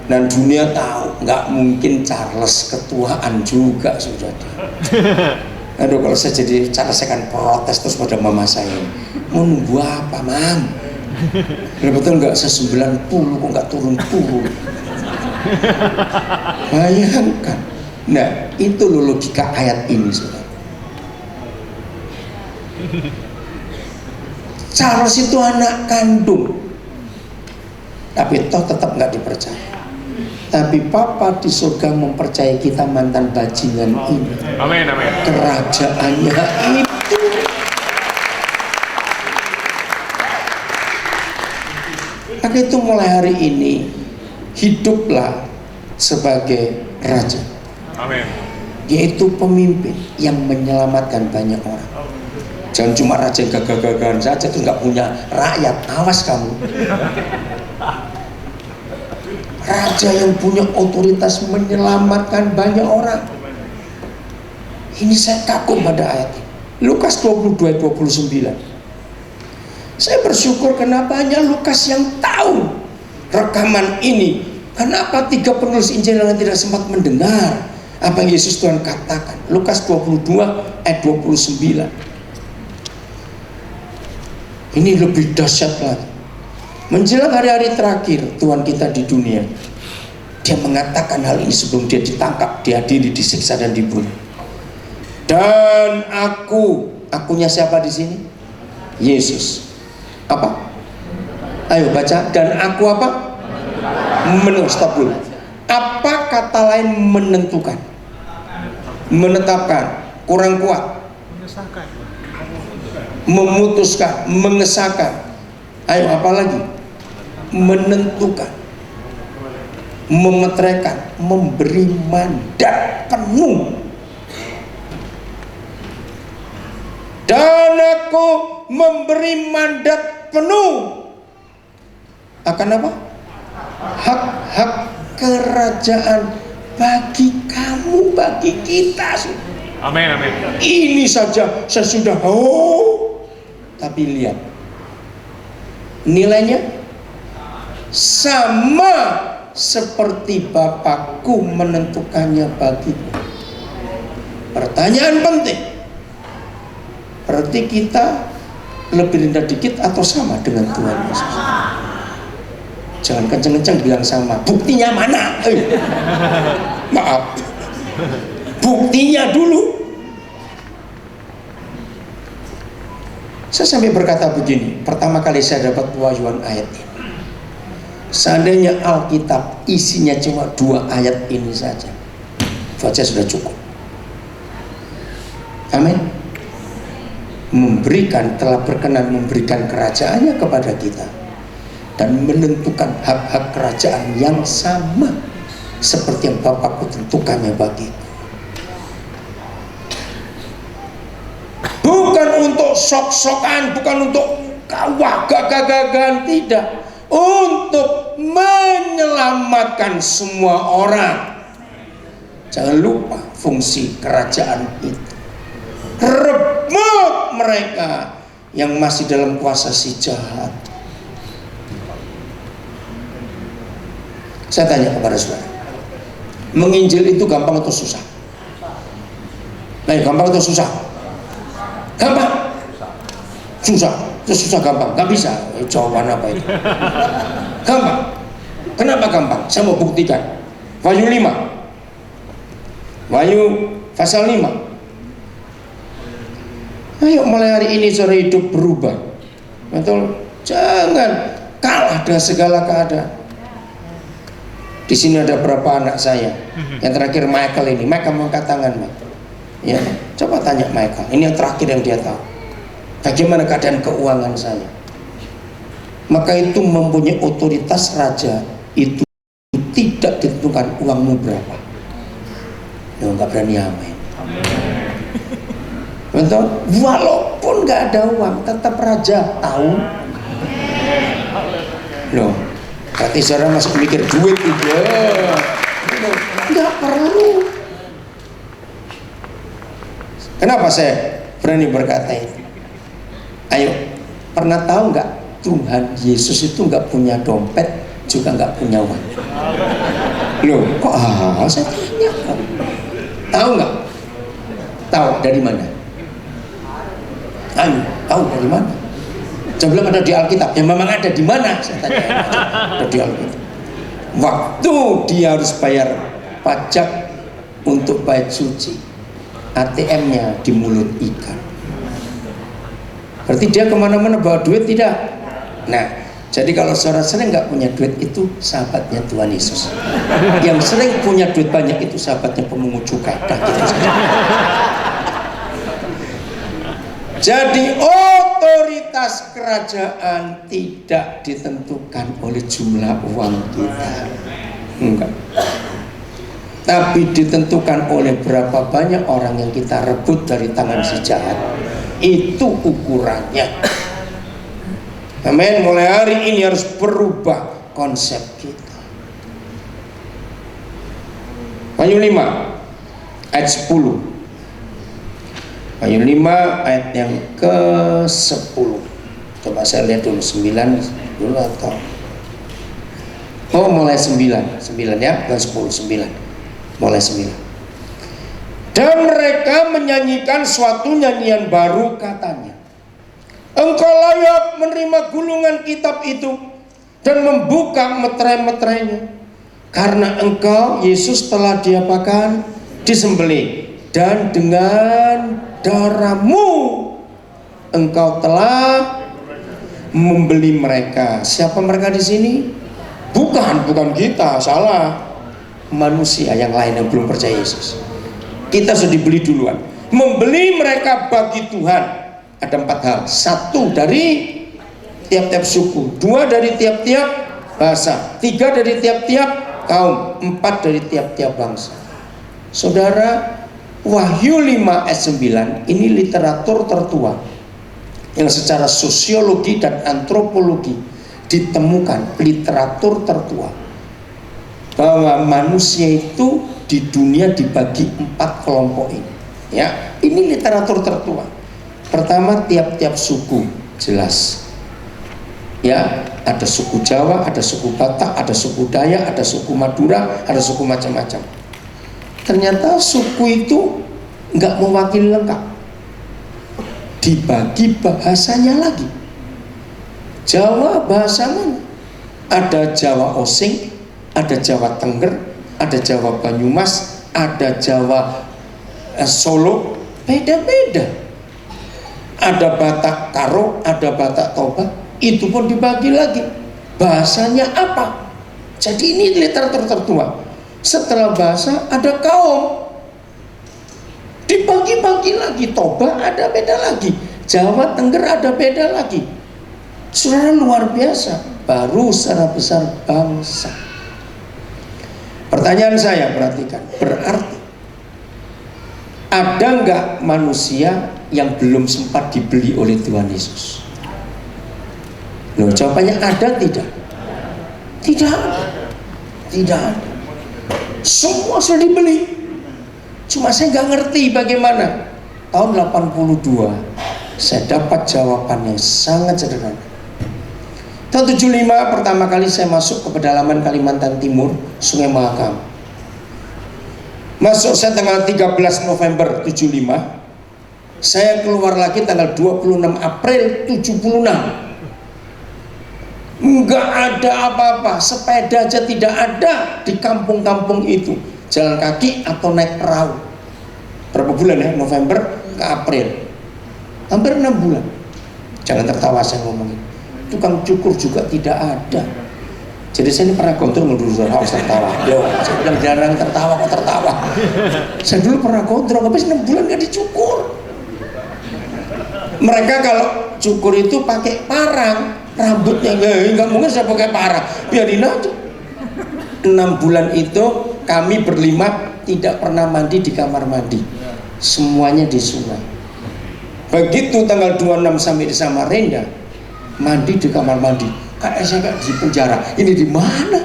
Dan dunia tahu nggak mungkin Charles ketuaan juga, sudah. Aduh, kalau saya jadi Charles saya akan protes terus pada mama saya. Mau nunggu apa, Mam? Loh, betul nggak? Saya 90 kok nggak turun-turun. Bayangkan. Nah, itu loh logika ayat ini, saudara. Charles itu anak kandung, tapi toh tetap nggak dipercaya. Tapi Papa di surga mempercayai kita mantan bajingan ini. Amin, amin. Kerajaannya itu. Maka itu mulai hari ini hiduplah sebagai raja. Amin. Yaitu pemimpin yang menyelamatkan banyak orang. Jangan cuma raja yang gagah-gagahan saja terus nggak punya rakyat. Awas kamu. Raja yang punya otoritas menyelamatkan banyak orang. Ini saya kagum pada ayat ini. Lukas 22 ayat 29. Saya bersyukur kenapa hanya Lukas yang tahu rekaman ini. Kenapa 3 penulis Injil yang tidak sempat mendengar apa yang Yesus Tuhan katakan. Lukas 22 ayat 29. Ini lebih dahsyat lagi. Menjelang hari-hari terakhir Tuhan kita di dunia, Dia mengatakan hal ini sebelum Dia ditangkap, dihadiri, disiksa dan dibunuh. Dan akunya siapa di sini? Yesus. Apa? Ayo baca. Dan aku apa? Stop dulu. Apa kata lain menentukan? Menetapkan, kurang kuat. Memutuskan, mengesahkan. Ayo apa lagi? Menentukan, memeteraikan, memberi mandat penuh. Dan aku memberi mandat penuh akan apa? Hak-hak kerajaan bagi kamu, bagi kita. Amin, amin. Ini saja saya sudah tapi lihat nilainya sama seperti Bapakku menentukannya bagiku. Pertanyaan penting, berarti kita lebih rendah dikit atau sama dengan Tuhan Yesus? Jangan kenceng-kenceng bilang sama. Buktinya mana? Maaf, buktinya dulu. Saya sampai berkata begini, pertama kali saya dapat pewahyuan ayat ini. Seandainya Alkitab isinya cuma 2 ayat ini saja, buat saya sudah cukup. Amin. Telah berkenan memberikan kerajaannya kepada kita dan menentukan hak-hak kerajaan yang sama seperti yang Bapakku tentukannya bagiku. Bukan untuk sok-sokan, bukan untuk gagah-gagahan, tidak. Untuk menyelamatkan semua orang. Jangan lupa fungsi kerajaan itu. Rebut mereka yang masih dalam kuasa si jahat. Saya tanya kepada saudara, menginjil itu gampang atau susah? Nah, gampang atau susah? Gampang? Susah. Itu susah gampang? Gak bisa. Jawaban apa itu? Gampang. Kenapa gampang? Saya mau buktikan. Wahyu 5. Wahyu pasal 5. Ayo mulai hari ini cara hidup berubah. Betul? Jangan kalah dengan segala keadaan. Di sini ada berapa anak saya. Yang terakhir Michael ini. Michael mengangkat tangan, ya, coba tanya Michael. Ini yang terakhir yang dia tahu. Bagaimana keadaan keuangan saya? Maka itu mempunyai otoritas raja. Itu tidak ditentukan uangmu berapa. Ya, nggak berani amin. Betul? Walaupun nggak ada uang, tetap raja tahu. Loh, berarti saudara masih mikir duit itu. Nggak perlu. Kenapa saya berani berkata itu? Ayo, pernah tahu nggak Tuhan Yesus itu nggak punya dompet, juga nggak punya uang? Loh, kok saya tanya kok. Tahu nggak? Tahu dari mana? Ayo, tahu dari mana? Jangan bilang ada di Alkitab. Ya memang ada di mana? Saya tanya. Ada di Alkitab. Waktu dia harus bayar pajak untuk bait suci, ATM-nya di mulut ikan. Berarti dia kemana-mana bawa duit tidak? Nah, jadi kalau saudara sering nggak punya duit, itu sahabatnya Tuhan Yesus. Yang sering punya duit banyak itu sahabatnya pemungut cukai. Nah, gitu saja. Jadi otoritas kerajaan tidak ditentukan oleh jumlah uang kita, enggak. Tapi ditentukan oleh berapa banyak orang yang kita rebut dari tangan si jahat. Itu ukurannya. Amin. Mulai hari ini harus berubah konsep kita. Wahyu 5 ayat 10. Wahyu 5 ayat yang ke-10. Coba saya lihat dulu 9 dulu atau mulai 9 ya, dan 10 9. Mulai 9. Dan mereka menyanyikan suatu nyanyian baru, katanya, Engkau layak menerima gulungan kitab itu dan membuka meterai-meterainya, karena Engkau Yesus telah diapakan? Disembelih, dan dengan darahmu Engkau telah membeli mereka. Siapa mereka di sini? Bukan kita, salah. Manusia yang lain yang belum percaya Yesus. Kita sudah dibeli duluan. Membeli mereka bagi Tuhan. Ada 4 hal. 1 dari tiap-tiap suku, 2 dari tiap-tiap bahasa, 3 dari tiap-tiap kaum, 4 dari tiap-tiap bangsa. Saudara, Wahyu 5 ayat 9 ini literatur tertua yang secara sosiologi dan antropologi ditemukan literatur tertua bahwa manusia itu di dunia dibagi 4 kelompok ini. Ya, ini literatur tertua. Pertama, tiap-tiap suku jelas. Ya, ada suku Jawa, ada suku Batak, ada suku Dayak, ada suku Madura, ada suku macam-macam. Ternyata suku itu nggak mewakili lengkap. Dibagi bahasanya lagi. Jawa bahasa mana? Ada Jawa Osing, ada Jawa Tengger, ada Jawa Banyumas, ada Jawa Solo, beda-beda. Ada Batak Karo, ada Batak Toba, itu pun dibagi lagi. Bahasanya apa? Jadi ini literatur tertua. Setelah bahasa ada kaum, dibagi-bagi lagi. Toba ada beda lagi, Jawa Tengger ada beda lagi. Saudara, luar biasa. Baru secara besar bangsa. Pertanyaan saya, perhatikan, berarti ada nggak manusia yang belum sempat dibeli oleh Tuhan Yesus? Loh, jawabannya ada tidak? Tidak ada. Tidak ada. Semua sudah dibeli. Cuma saya nggak ngerti bagaimana. Tahun 82 saya dapat jawaban yang sangat sederhana. Tahun 75 pertama kali saya masuk ke pedalaman Kalimantan Timur, Sungai Mahakam. Masuk saya tanggal 13 November 75. Saya keluar lagi tanggal 26 April 76. Enggak ada apa-apa, sepeda aja tidak ada di kampung-kampung itu. Jalan kaki atau naik perahu. Berapa bulan ya? November ke April. Hampir 6 bulan. Jangan tertawa saya ngomongin. Tukang cukur juga tidak ada. Jadi saya ini pernah gondrong dulu, harus tertawa. Yo, saya bilang jarang tertawa, kok tertawa. Saya dulu pernah gondrong, habis 6 bulan gak dicukur. Mereka kalau cukur itu pakai parang, rambutnya nggak mungkin saya pakai parang, biarin aja. 6 bulan itu kami berlima tidak pernah mandi di kamar mandi, semuanya di sungai. Begitu tanggal 26 sampai di Samarinda, mandi di kamar mandi. Kayak saya nggak di penjara. Ini di mana?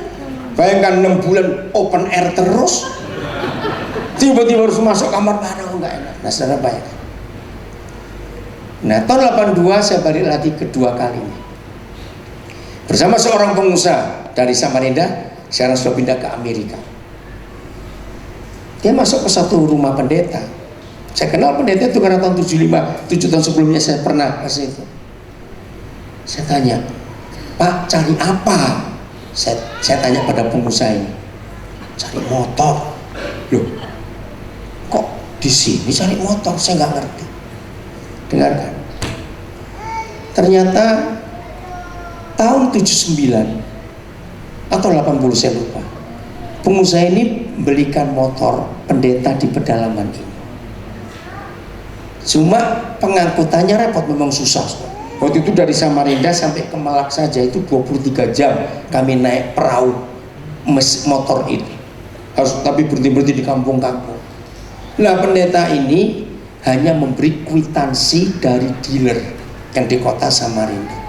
Bayangkan 6 bulan open air terus, tiba-tiba harus masuk kamar mandi, nggak enak. Nah, saudara bayangkan. Nah, tahun 82 saya balik lagi kedua kalinya bersama seorang pengusaha dari Samarinda. Sekarang sudah pindah ke Amerika. Dia masuk ke satu rumah pendeta. Saya kenal pendeta itu karena tahun 75, 7 tahun sebelumnya saya pernah ke situ. Saya tanya, Pak, cari apa? Saya tanya pada pengusaha ini. Cari motor. Loh, kok di sini cari motor? Saya nggak ngerti. Dengarkan. Ternyata tahun 79 atau 80 saya lupa, pengusaha ini belikan motor pendeta di pedalaman ini. Cuma pengangkutannya repot, memang susah. Waktu itu dari Samarinda sampai ke Melak saja itu 23 jam kami naik perahu motor itu. Harus tapi berhenti-berhenti di kampung-kampung. Nah, pendeta ini hanya memberi kwitansi dari dealer yang di kota Samarinda.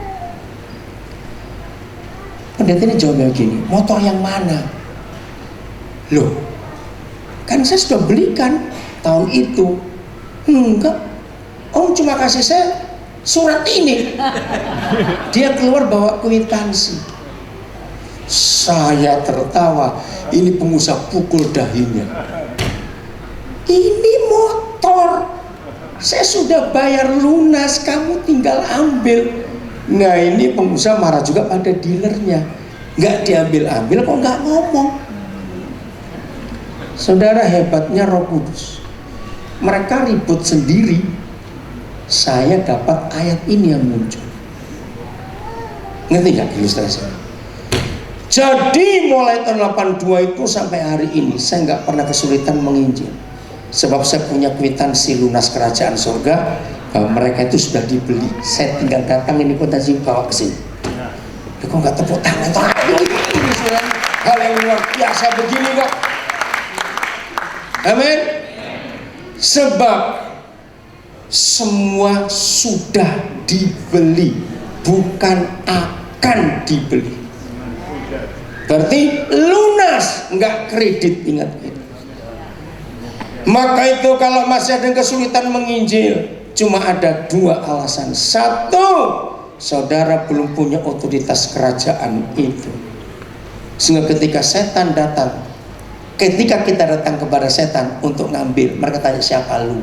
Pendeta ini jawabnya gini, motor yang mana? Loh, kan saya sudah belikan tahun itu. Enggak, Om cuma kasih saya surat ini. Dia keluar bawa kwitansi. Saya tertawa, ini pengusaha pukul dahinya. Ini motor, saya sudah bayar lunas, kamu tinggal ambil. Nah, ini pengusaha marah juga pada dealernya. Nggak diambil-ambil kok nggak ngomong. Saudara, hebatnya Roh Kudus. Mereka ribut sendiri, saya dapat ayat ini yang muncul. Ngerti nggak ilustrasi? Jadi mulai tahun 82 itu sampai hari ini saya nggak pernah kesulitan menginjil. Sebab saya punya kwitansi lunas kerajaan surga bahwa mereka itu sudah dibeli. Saya tinggal datang ini kwitansi bawa ke sini. Kok nggak tepuk tangan? Ini hal yang luar biasa begini kok. Amin. Sebab semua sudah dibeli, bukan akan dibeli. Berarti lunas, nggak kredit, ingat itu. Maka itu kalau masih ada kesulitan menginjil, cuma ada dua alasan. Satu, saudara belum punya otoritas kerajaan itu. Sehingga ketika setan datang, ketika kita datang kepada setan untuk ngambil, mereka tanya siapa lu?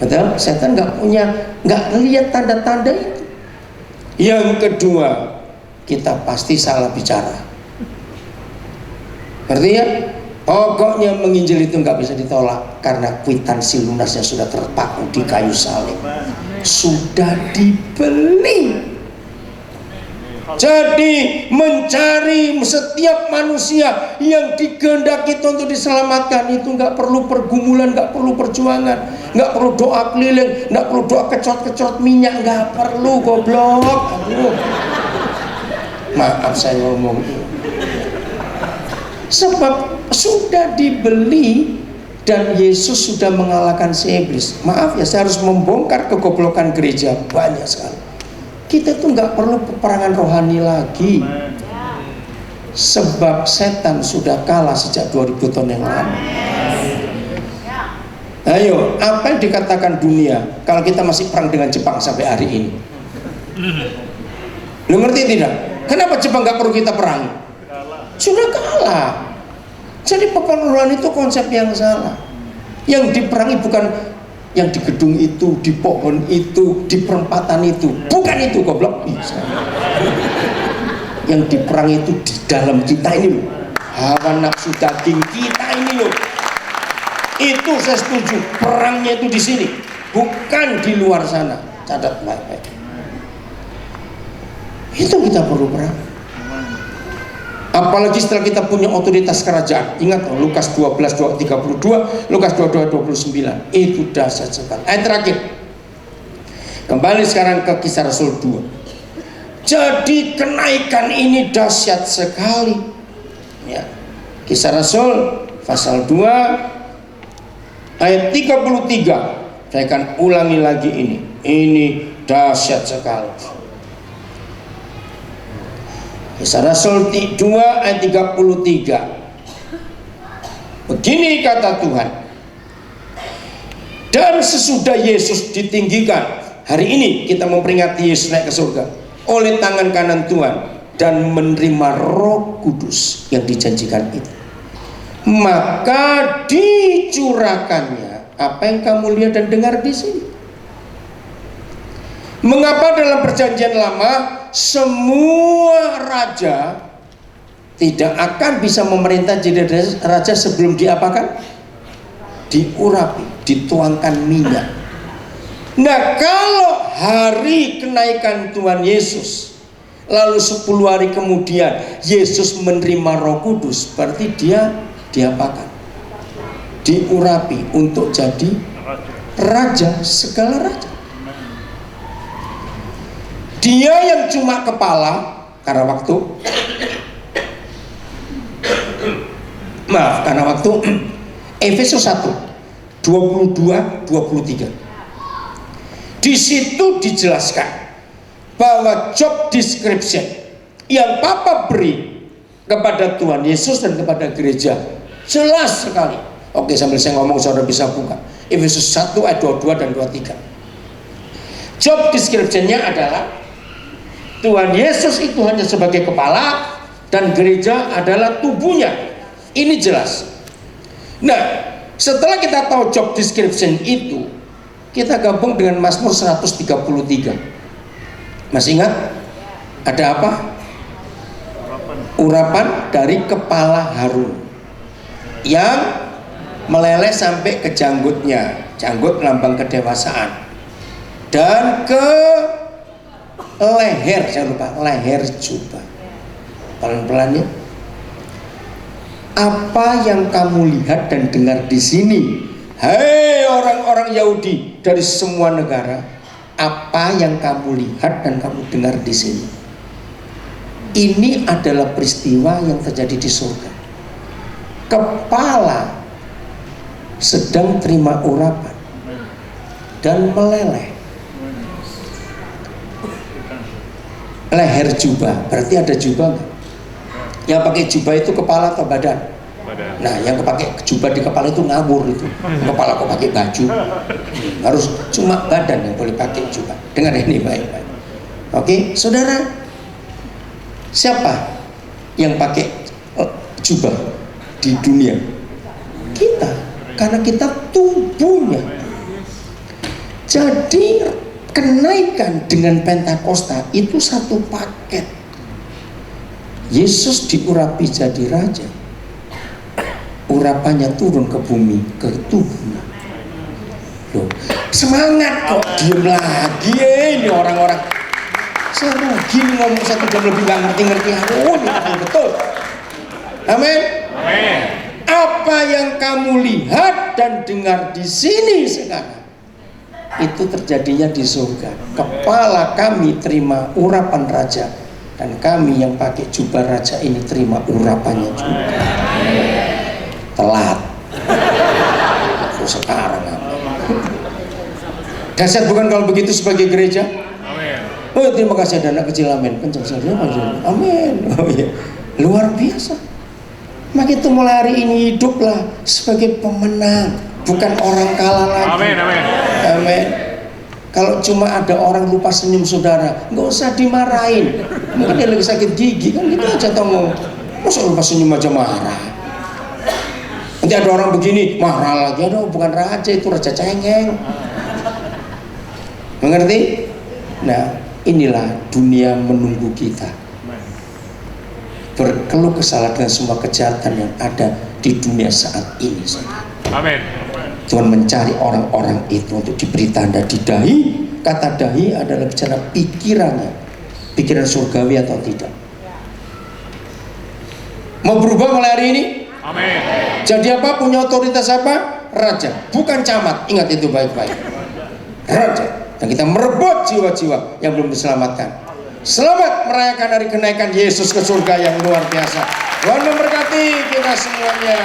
Betul? Setan nggak lihat tanda-tanda itu. Yang kedua, kita pasti salah bicara. Ngerti ya? Pokoknya menginjil itu nggak bisa ditolak karena kwitansi lunasnya sudah terpaku di kayu salib, sudah dibeli. Jadi mencari setiap manusia yang dikehendaki untuk diselamatkan itu nggak perlu pergumulan, nggak perlu perjuangan, nggak perlu doa keliling, nggak perlu doa kecot-kecot minyak, nggak perlu, goblok. Aduh. Maaf saya ngomong, sebab sudah dibeli dan Yesus sudah mengalahkan si iblis. Maaf ya, saya harus membongkar kegoblokan gereja banyak sekali. Kita tuh nggak perlu peperangan rohani lagi, sebab setan sudah kalah sejak 2000 tahun yang lalu. Ayo, apa yang dikatakan dunia kalau kita masih perang dengan Jepang sampai hari ini? Lu ngerti tidak? Kenapa Jepang nggak perlu kita perangi? Sudah kalah. Jadi peperangan itu konsep yang salah. Yang diperangi bukan yang di gedung itu, di pohon itu, di perempatan itu, bukan itu, goblok. Yang diperangi itu di dalam kita ini loh, hawa nafsu daging kita ini loh. Itu saya setuju, perangnya itu di sini, bukan di luar sana. Catat baik-baik. Itu kita perlu perang. Apalagi setelah kita punya otoritas kerajaan. Ingat loh, Lukas 12:32, Lukas 22:29. Itu dahsyat sekali. Ayat terakhir. Kembali sekarang ke Kisah Rasul 2. Jadi kenaikan ini dahsyat sekali. Ya. Kisah Rasul pasal 2 ayat 33. Saya akan ulangi lagi ini. Ini dahsyat sekali. Kisah Rasul 2 ayat 33. Begini kata Tuhan. Dan sesudah Yesus ditinggikan, hari ini kita memperingati Yesus naik ke surga oleh tangan kanan Tuhan dan menerima Roh Kudus yang dijanjikan itu, maka dicurahkannya apa yang kamu lihat dan dengar di sini. Mengapa dalam perjanjian lama semua raja tidak akan bisa memerintah jadi raja sebelum diapakan? Diurapi, dituangkan minyak. Nah, kalau hari kenaikan Tuhan Yesus, lalu 10 hari kemudian Yesus menerima Roh Kudus, berarti dia diapakan? Diurapi untuk jadi raja segala raja. Dia yang cuma kepala karena waktu Efesus 1 22-23. Di situ dijelaskan bahwa job description yang Papa beri kepada Tuhan Yesus dan kepada gereja jelas sekali. Oke, sambil saya ngomong saudara bisa buka Efesus 1 ayat 22 dan 23. Job description-nya adalah Tuhan Yesus itu hanya sebagai kepala dan gereja adalah tubuhnya. Ini jelas. Nah, setelah kita tahu job description itu, kita gabung dengan Mazmur 133. Masih ingat? Ada apa? Urapan dari kepala Harun yang meleleh sampai ke janggutnya. Janggut lambang kedewasaan. Dan ke leher, jangan lupa leher jubah. Pelan-pelan ya. Apa yang kamu lihat dan dengar di sini, hei orang-orang Yahudi dari semua negara, apa yang kamu lihat dan kamu dengar di sini? Ini adalah peristiwa yang terjadi di surga. Kepala sedang terima urapan dan meleleh. leher jubah, berarti ada jubah nggak? Yang pakai jubah itu kepala atau badan? Badan. Nah, yang pakai jubah di kepala itu ngawur itu. Kepala kok pakai baju? Harus cuma badan yang boleh pakai jubah. Dengar ini baik-baik. Oke, saudara, siapa yang pakai jubah di dunia? Kita, karena kita tubuhnya. Jadi kenaikan dengan Pentakosta itu satu paket. Yesus diurapi jadi raja, urapannya turun ke bumi, ke tubuhnya. Loh, semangat kok, diem lagi ini orang-orang. Saya rugi ngomong 1 jam lebih gak ngerti-ngerti. Oh, ini betul. Amin. Amin. Apa yang kamu lihat dan dengar di sini sekarang, itu terjadinya di surga. Kepala kami terima urapan raja, dan kami yang pakai jubah raja ini terima urapannya juga. Telat. Terus sekarang. Dahsyat bukan kalau begitu sebagai gereja? Amin. Oh, terima kasih ada anak kecil, amin. Kencang sekali, amin. Oh iya, luar biasa. Maka itu mulai hari ini hiduplah sebagai pemenang, bukan orang kalah lagi. Amin. Amin. Amin. Kalau cuma ada orang lupa senyum saudara, nggak usah dimarahin. Mungkin dia lagi sakit gigi, kan gitu aja tomo. Masa lupa senyum aja marah? Nanti ada orang begini marah lagi, aduh bukan raja, itu raja cengeng. Mengerti? Nah, inilah dunia menunggu kita. Berkeluh kesah dengan semua kejahatan yang ada di dunia saat ini. Amin. Tuhan mencari orang-orang itu untuk diberi tanda di dahi. Kata dahi adalah bicara pikirannya, pikiran surgawi atau tidak. Mau berubah mulai hari ini? Amin. Jadi apa? Punya otoritas apa? Raja, bukan camat. Ingat itu baik-baik. Raja. Dan kita merebut jiwa-jiwa yang belum diselamatkan. Selamat merayakan hari kenaikan Yesus ke surga yang luar biasa. Tuhan memberkati kita semuanya.